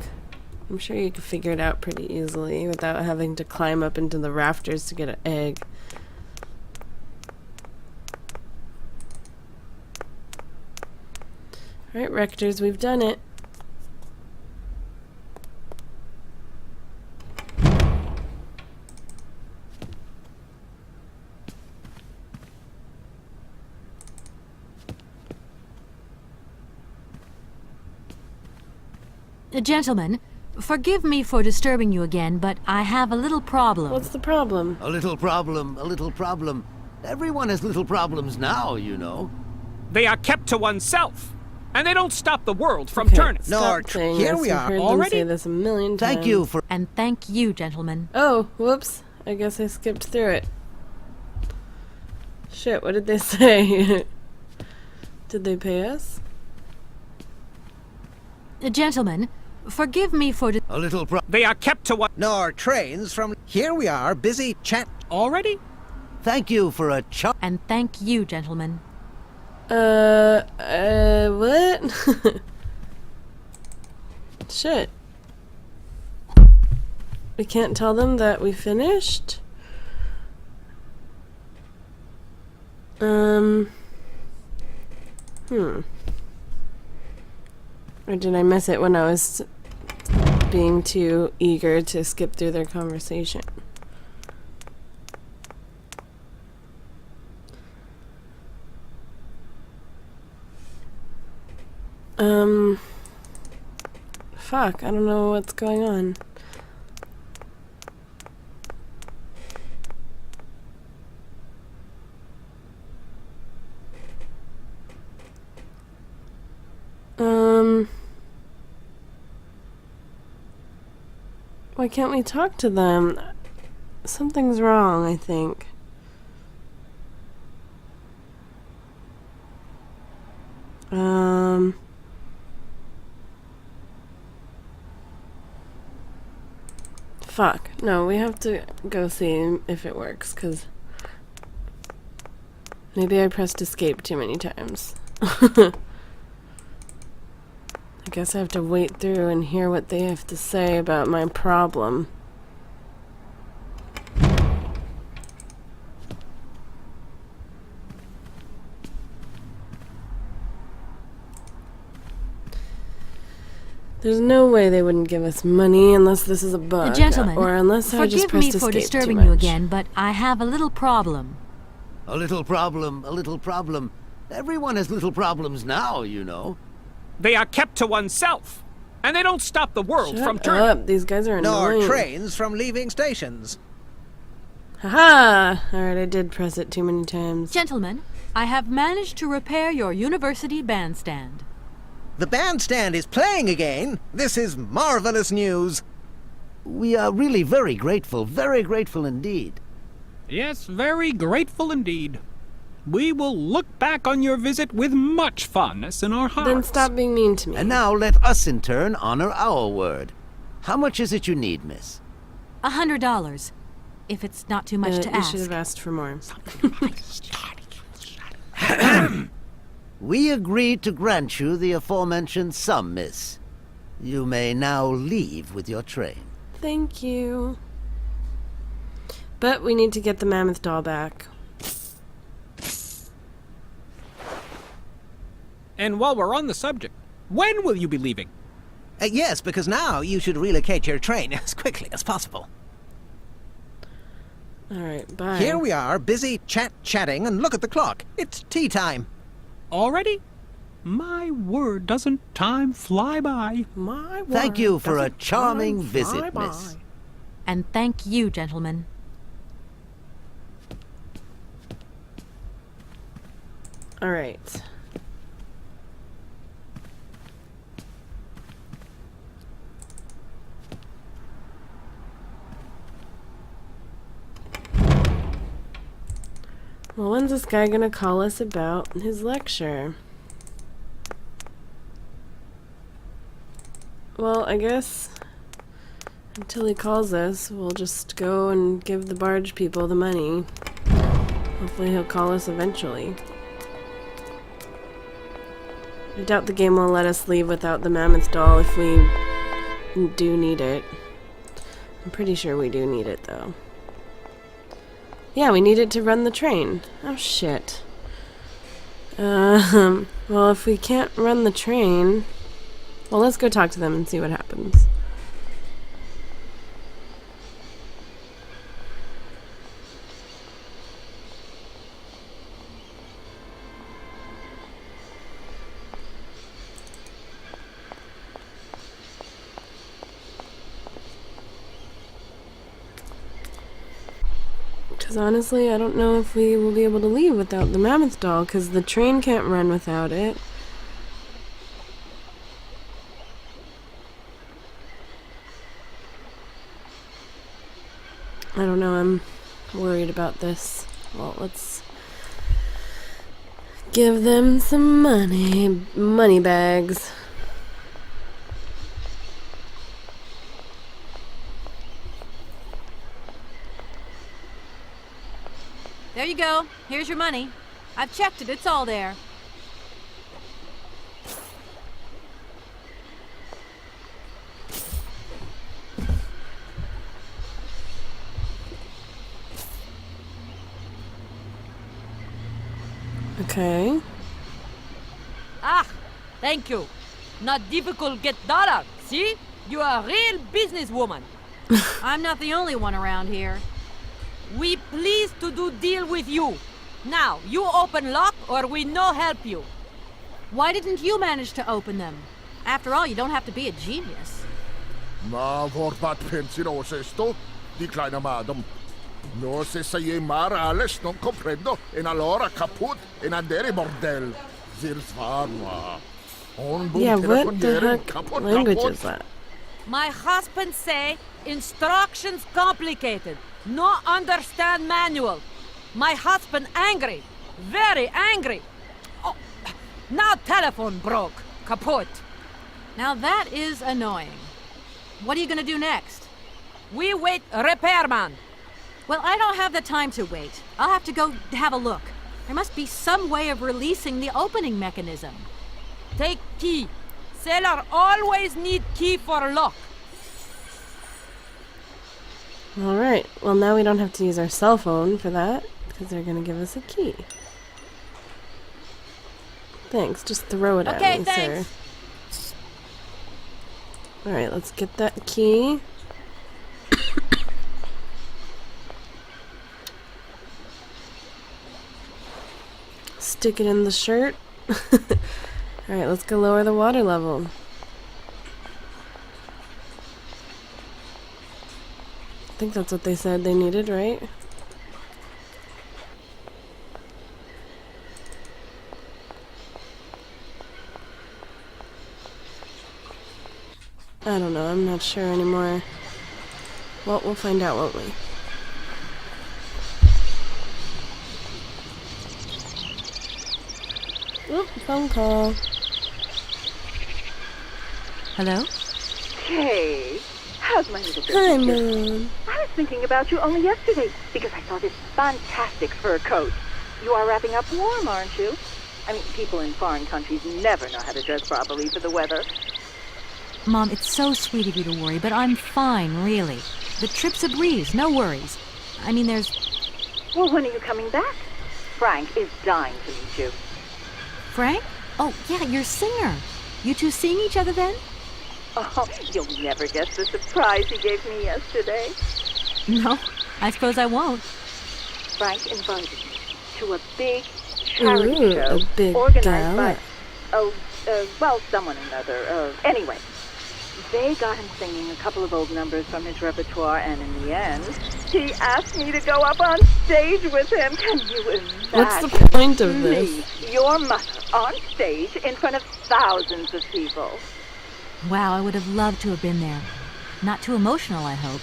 I'm sure you could figure it out pretty easily without having to climb up into the rafters to get an egg. Alright, rectors, we've done it. Gentlemen, Forgive me for disturbing you again, but I have a little problem. What's the problem? A little problem, a little problem. Everyone has little problems now, you know. They are kept to oneself, and they don't stop the world from Okay, turning. stop saying here this. we I've are. heard them Already? say this a million times. Thank you for... And thank you, gentlemen. Oh, whoops. I guess I skipped through it. Shit, what did they say? Did they pay us? Gentlemen, forgive me for... A little They are kept to one... Nor trains from... Here we are, busy chat... Already? Thank you for a And thank you, gentlemen. What? Shit. We can't tell them that we finished? Or did I miss it when I was being too eager to skip through their conversation? Fuck, I don't know what's going on. Why can't we talk to them? Something's wrong, I think. Fuck. No, we have to go see if it works, because maybe I pressed escape too many times. I guess I have to wait through and hear what they have to say about my problem. There's no way they wouldn't give us money unless this is a bug. Gentlemen, or unless I just forgive me pressed for escape disturbing too you much. again, but I have a little problem. A little problem, a little problem. Everyone has little problems now, you know. They are kept to oneself, and they don't stop the world Shut from turning. up, these guys are annoying. Nor trains from leaving stations. Haha! Alright, I did press it too many times. Gentlemen, I have managed to repair your university bandstand. The bandstand is playing again. This is marvelous news. We are really very grateful indeed. Yes, very grateful indeed. We will look back on your visit with much fondness in our hearts. Then stop being mean to me. And now let us in turn honor our word. How much is it you need, miss? $100, if it's not too much to you ask. should have asked for more. We agree to grant you the aforementioned sum, miss. You may now leave with your train. Thank you. But we need to get the mammoth doll back. And while we're on the subject, when will you be leaving? Yes, because now you should relocate your train as quickly as possible. Alright, bye. Here we are, busy chatting, and look at the clock. It's tea time. Already? My word, doesn't time fly by? My word. Thank you for a doesn't charming time visit, fly by. miss. And thank you, gentlemen. Alright. Well, when's this guy gonna call us about his lecture? Well, I guess until he calls us, we'll just go and give the barge people the money. Hopefully he'll call us eventually. I doubt the game will let us leave without the mammoth doll if we do need it. I'm pretty sure we do need it, though. Yeah, we need it to run the train. Oh, shit. Well, if we can't run the train... Well, let's go talk to them and see what happens. Because honestly, I don't know if we will be able to leave without the mammoth doll, because the train can't run without it. I don't know, I'm worried about this. Well, let's give them some money bags. There you go. Here's your money. I've checked it. It's all there. Okay. Ah, thank you. Not difficult get dollar. See? You are a real businesswoman. I'm not the only one around here. We pleased to do deal with you. Now, you open lock or we no help you. Why didn't you manage to open them? After all, you don't have to be a genius. Ma vorbat pensinos esto, di kleine madam. No se sei mar alles non comprendo, en allora caput en andere bordel. Zirsvanwa. Yeah, what the heck language is that? My husband say instructions complicated. No understand manual. My husband angry. Very angry. Oh, now telephone broke. Kaput. Now that is annoying. What are you gonna do next? We wait repairman. Well, I don't have the time to wait. I'll have to go have a look. There must be some way of releasing the opening mechanism. Take key. Sailor always need key for lock. Alright, well now we don't have to use our cell phone for that, because they're gonna give us a key. Thanks, just throw it at me, thanks. sir. Alright, let's get that key. Stick it in the shirt. Alright, let's go lower the water level. I think that's what they said they needed, right? I don't know, I'm not sure anymore. Well, we'll find out, won't we? Oop, phone call. Hello? Hey, how's my little business? Hi, Mom. I was thinking about you only yesterday because I saw this fantastic fur coat. You are wrapping up warm, aren't you? I mean, people in foreign countries never know how to dress properly for the weather. Mom, it's so sweet of you to worry, but I'm fine, really. The trip's a breeze, no worries. I mean, there's... Well, when are you coming back? Frank is dying to meet you. Frank? Oh, yeah, your singer. You two seeing each other then? Oh, you'll never guess the surprise he gave me yesterday. No, I suppose I won't. Frank invited me to a big charity show a big organized gala. by, well, someone or another. Anyway, they got him singing a couple of old numbers from his repertoire, and in the end, he asked me to go up on stage with him. Can you imagine? What's the point of this? Me, your mother, on stage in front of thousands of people. Wow, I would have loved to have been there. Not too emotional, I hope.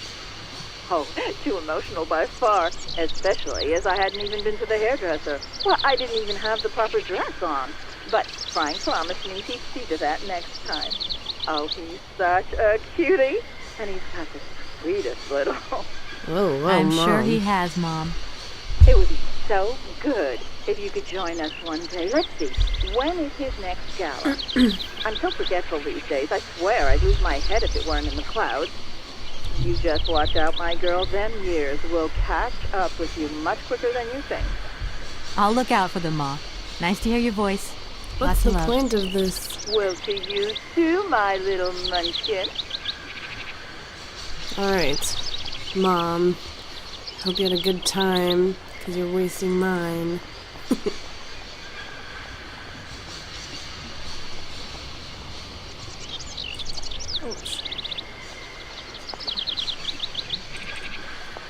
Oh, too emotional by far, especially as I hadn't even been to the hairdresser. Well, I didn't even have the proper dress on. But Frank promised me he'd see to that next time. Oh, he's such a cutie, and he's got the sweetest little... Whoa, I'm Mom. sure he has, Mom. It would be so good if you could join us one day. Let's see, when is his next gala? I'm so forgetful these days. I swear I'd lose my head if it weren't in the clouds. You just watch out, my girl. Them years will catch up with you much quicker than you think. I'll look out for them, Ma. Nice to hear your voice. What's Lots the of love. point of this? Well, to you too, my little munchkin. Alright, Mom. Hope you had a good time, because you're wasting mine.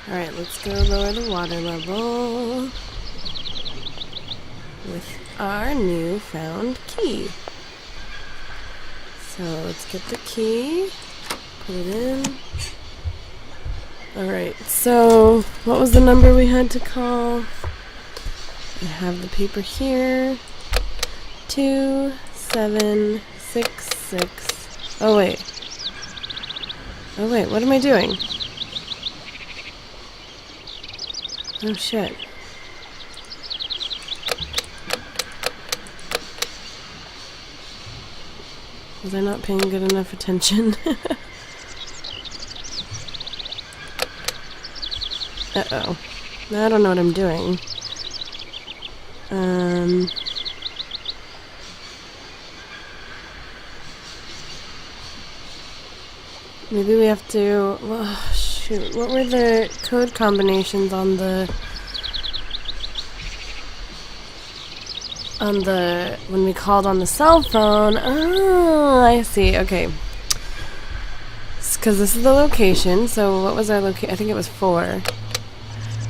Alright, let's go lower the water level with our newfound key. So let's get the key, put it in. Alright, so what was the number we had to call? I have the paper here. 2766. Oh wait, what am I doing? Oh shit. Was I not paying good enough attention? Uh-oh. I don't know what I'm doing. Maybe we have to... Oh, shoot. What were the code combinations on the... when we called on the cell phone? Oh, I see. Okay. Because this is the location. So what was our location? I think it was 4.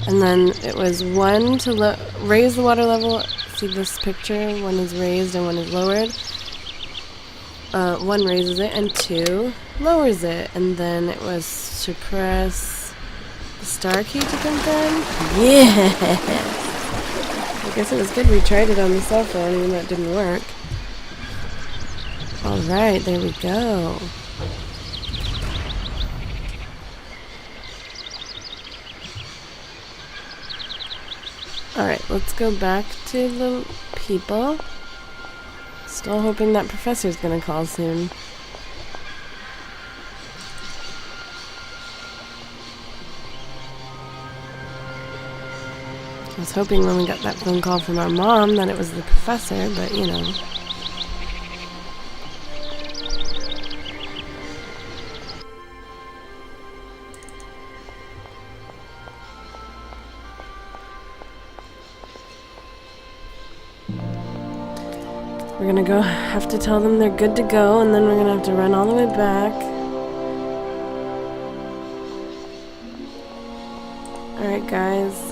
And then it was 1 to raise the water level. See this picture? 1 is raised and 1 is lowered. 1 raises it and 2 lowers it. And then it was to press the star key to confirm. Yeah! I guess it was good we tried it on the cell phone even though it didn't work. Alright, there we go. Alright, let's go back to the people. Still hoping that professor's gonna call soon. I was hoping when we got that phone call from our mom that it was the professor, but you know. We're gonna have to tell them they're good to go, and then we're gonna have to run all the way back. Alright, guys.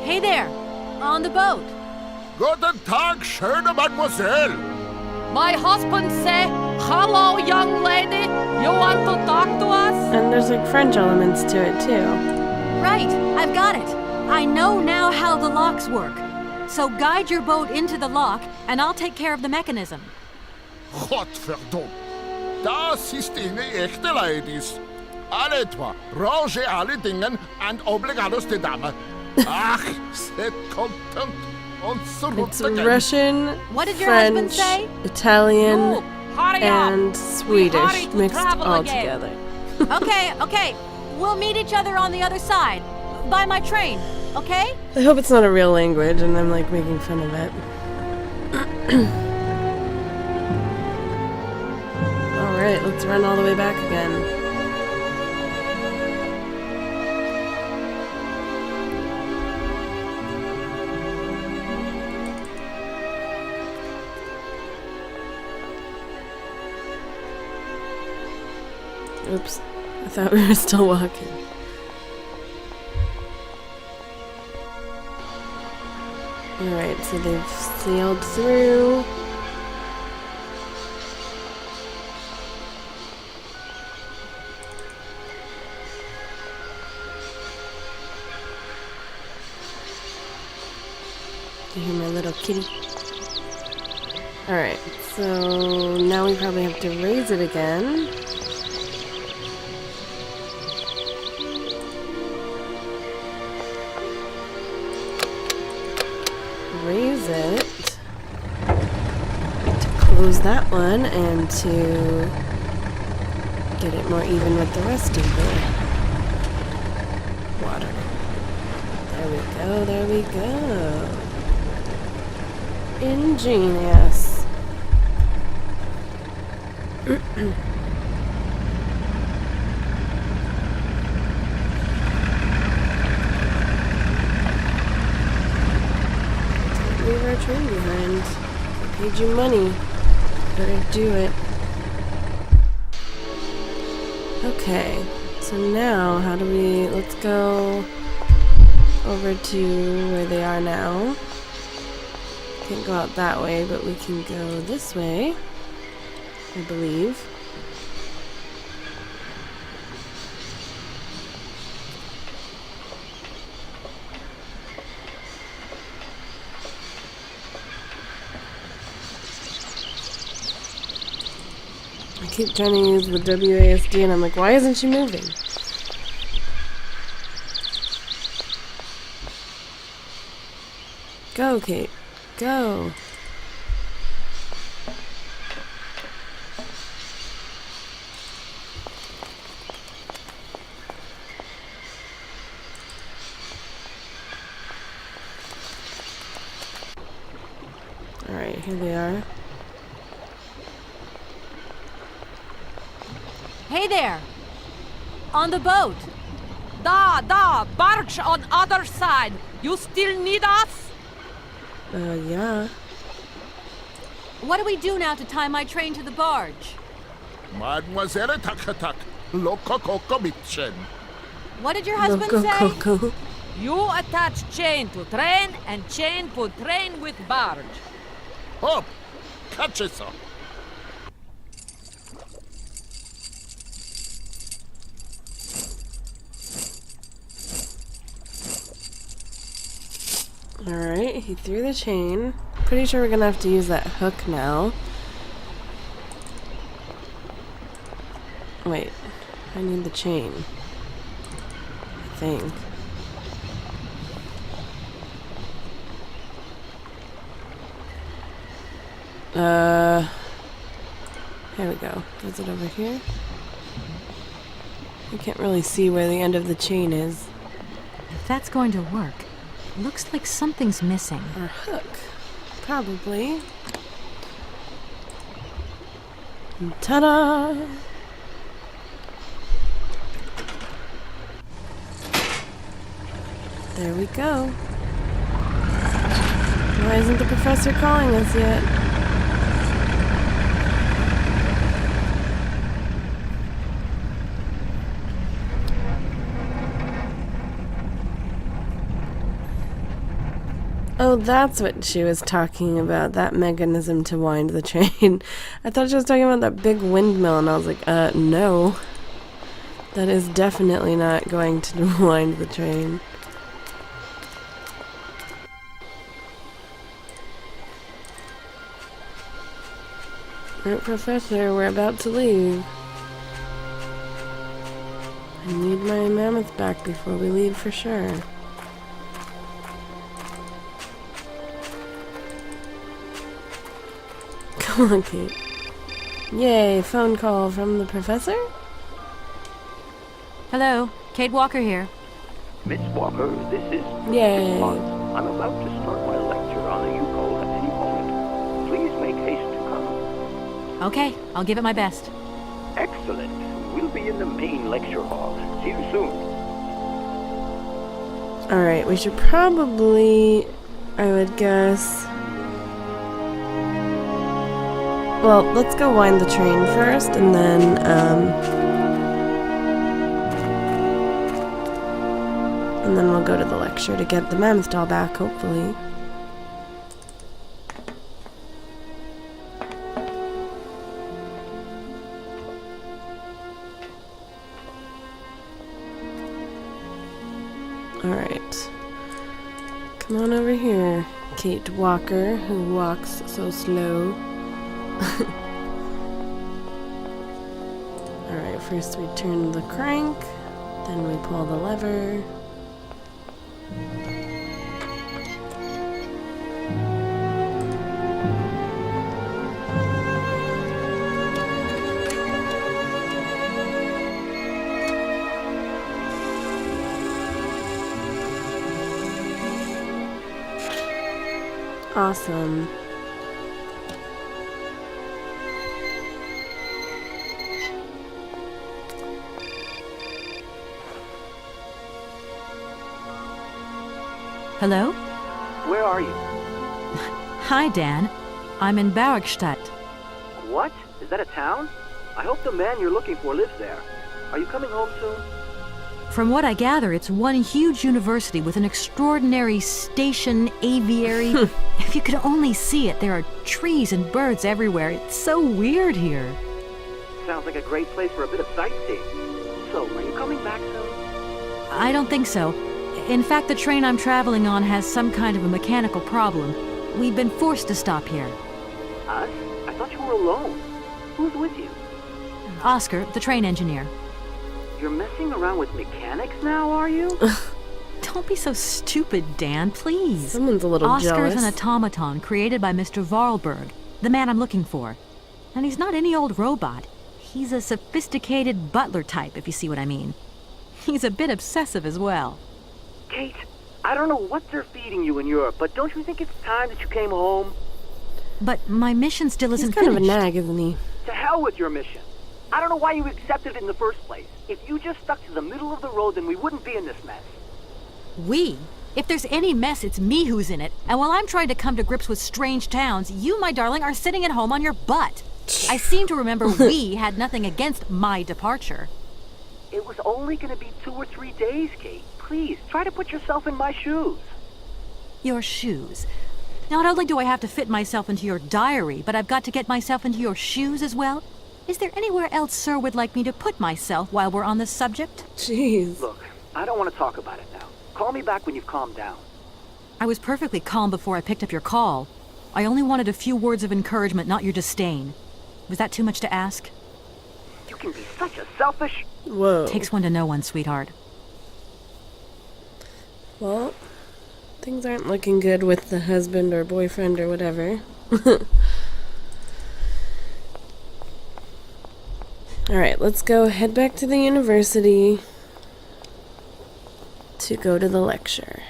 Hey there! On the boat! Guten Tag, schöne Mademoiselle! My husband say, hello, young lady! You want to talk to us? And there's like French elements to it, too. Right, I've got it. I know now how the locks work. So guide your boat into the lock, and I'll take care of the mechanism. Godverdomme. Das ist eine echte ladies. Alle zwei, range alle Dingen and obligados de dame. Ach, c'est content. It's Russian, What did your husband French, say? Italian, Oh, hurry up. and Swedish hurry to mixed travel all again. together. Okay. We'll meet each other on the other side. By my train, okay? I hope it's not a real language and I'm like making fun of it. Alright, let's run all the way back again. Oops, I thought we were still walking. Alright, so they've sailed through. You hear my little kitty? Alright, so now we probably have to raise it again. Raise it to close that one and to get it more even with the rest of the water. There we go. Ingenious. Leave our train behind. I paid you money. Better do it. Okay. So now, how do we... Let's go over to where they are now. Can't go out that way, but we can go this way, I believe. I keep trying to use the WASD and I'm like, why isn't she moving? Go, Kate. Go. Alright, here they are. Hey there! On the boat! Da, barge on other side! You still need us? Yeah. What do we do now to tie my train to the barge? Mademoiselle Takatak, Loco Coco Mitchen. What did your husband Loco say? Coco. You attach chain to train and chain put train with barge. Hop! Catch it, sir. Alright, he threw the chain. Pretty sure we're gonna have to use that hook now. Wait, I need the chain. I think. Here we go. Is it over here? I can't really see where the end of the chain is. If that's going to work, it looks like something's missing. Our hook. Probably. Ta-da! There we go. Why isn't the professor calling us yet? Oh, that's what she was talking about, that mechanism to wind the train. I thought she was talking about that big windmill, and I was like, no. That is definitely not going to wind the train. Alright, Professor, we're about to leave. I need my mammoth back before we leave for sure. Come on, Kate. Yay, phone call from the professor? Hello, Kate Walker here. Miss Walker, this is Yay. I'm about to start my lecture on the Yukon at any moment. Please make haste to come. Okay, I'll give it my best. Excellent. We'll be in the main lecture hall. See you soon. Alright, we should probably, I would guess... Well, let's go wind the train first, and then, we'll go to the lecture to get the mammoth doll back, hopefully. Alright. Come on over here, Kate Walker, who walks so slow. Alright, first we turn the crank, then we pull the lever. Awesome. Hello? Where are you? Hi, Dan. I'm in Barrockstadt. What? Is that a town? I hope the man you're looking for lives there. Are you coming home soon? From what I gather, it's one huge university with an extraordinary station aviary. If you could only see it, there are trees and birds everywhere. It's so weird here. Sounds like a great place for a bit of sightseeing. So, are you coming back soon? I don't think so. In fact, the train I'm traveling on has some kind of a mechanical problem. We've been forced to stop here. Us? I thought you were alone. Who's with you? Oscar, the train engineer. You're messing around with mechanics now, are you? Don't be so stupid, Dan, please. Someone's a little Oscar's jealous. an automaton created by Mr. Varlberg, the man I'm looking for. And he's not any old robot. He's a sophisticated butler type, if you see what I mean. He's a bit obsessive as well. Kate, I don't know what they're feeding you in Europe, but don't you think it's time that you came home? But my mission still isn't He's kind finished. of a nag, isn't he? To hell with your mission. I don't know why you accepted it in the first place. If you just stuck to the middle of the road, then we wouldn't be in this mess. We? If there's any mess, it's me who's in it. And while I'm trying to come to grips with strange towns, you, my darling, are sitting at home on your butt. I seem to remember we had nothing against my departure. It was only going to be 2 or 3 days, Kate. Please, try to put yourself in my shoes. Your shoes. Not only do I have to fit myself into your diary, but I've got to get myself into your shoes as well? Is there anywhere else Sir would like me to put myself while we're on this subject? Jeez. Look, I don't want to talk about it now. Call me back when you've calmed down. I was perfectly calm before I picked up your call. I only wanted a few words of encouragement, not your disdain. Was that too much to ask? You can be such a selfish... Whoa. Takes one to know one, sweetheart. Well, things aren't looking good with the husband or boyfriend or whatever. Alright, let's go head back to the university to go to the lecture.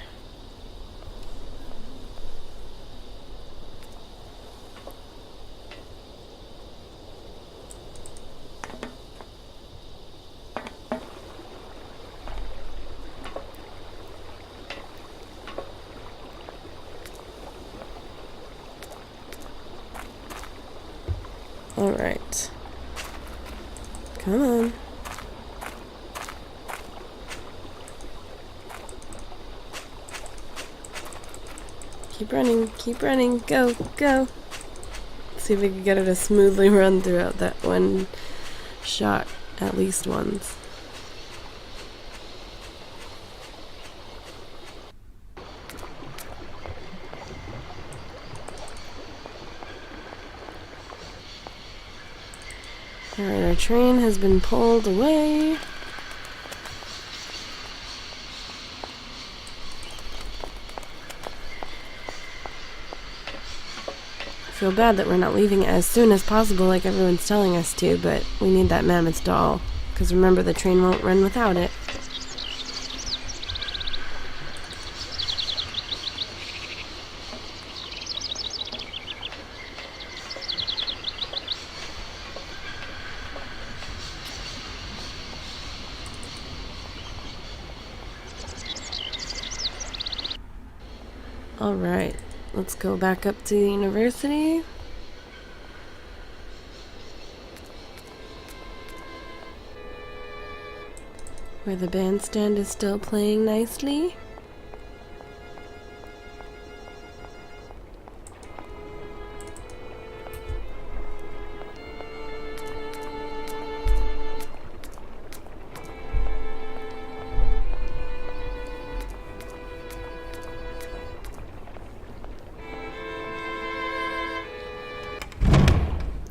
Alright. Come on. Keep running, go, go. See if we can get her to smoothly run throughout that one shot at least once. Alright, our train has been pulled away. I feel bad that we're not leaving as soon as possible like everyone's telling us to, but we need that mammoth doll. Because remember, the train won't run without it. Alright, let's go back up to the university. Where the bandstand is still playing nicely.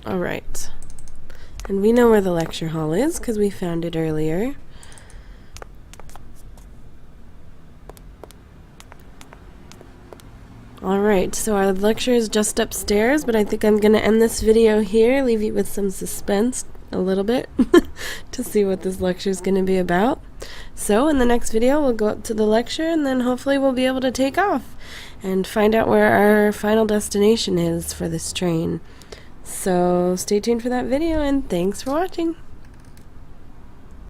Alright. And we know where the lecture hall is because we found it earlier. Alright, so our lecture is just upstairs, but I think I'm going to end this video here, leave you with some suspense a little bit to see what this lecture is going to be about. So in the next video we'll go up to the lecture and then hopefully we'll be able to take off and find out where our final destination is for this train. So stay tuned for that video and thanks for watching.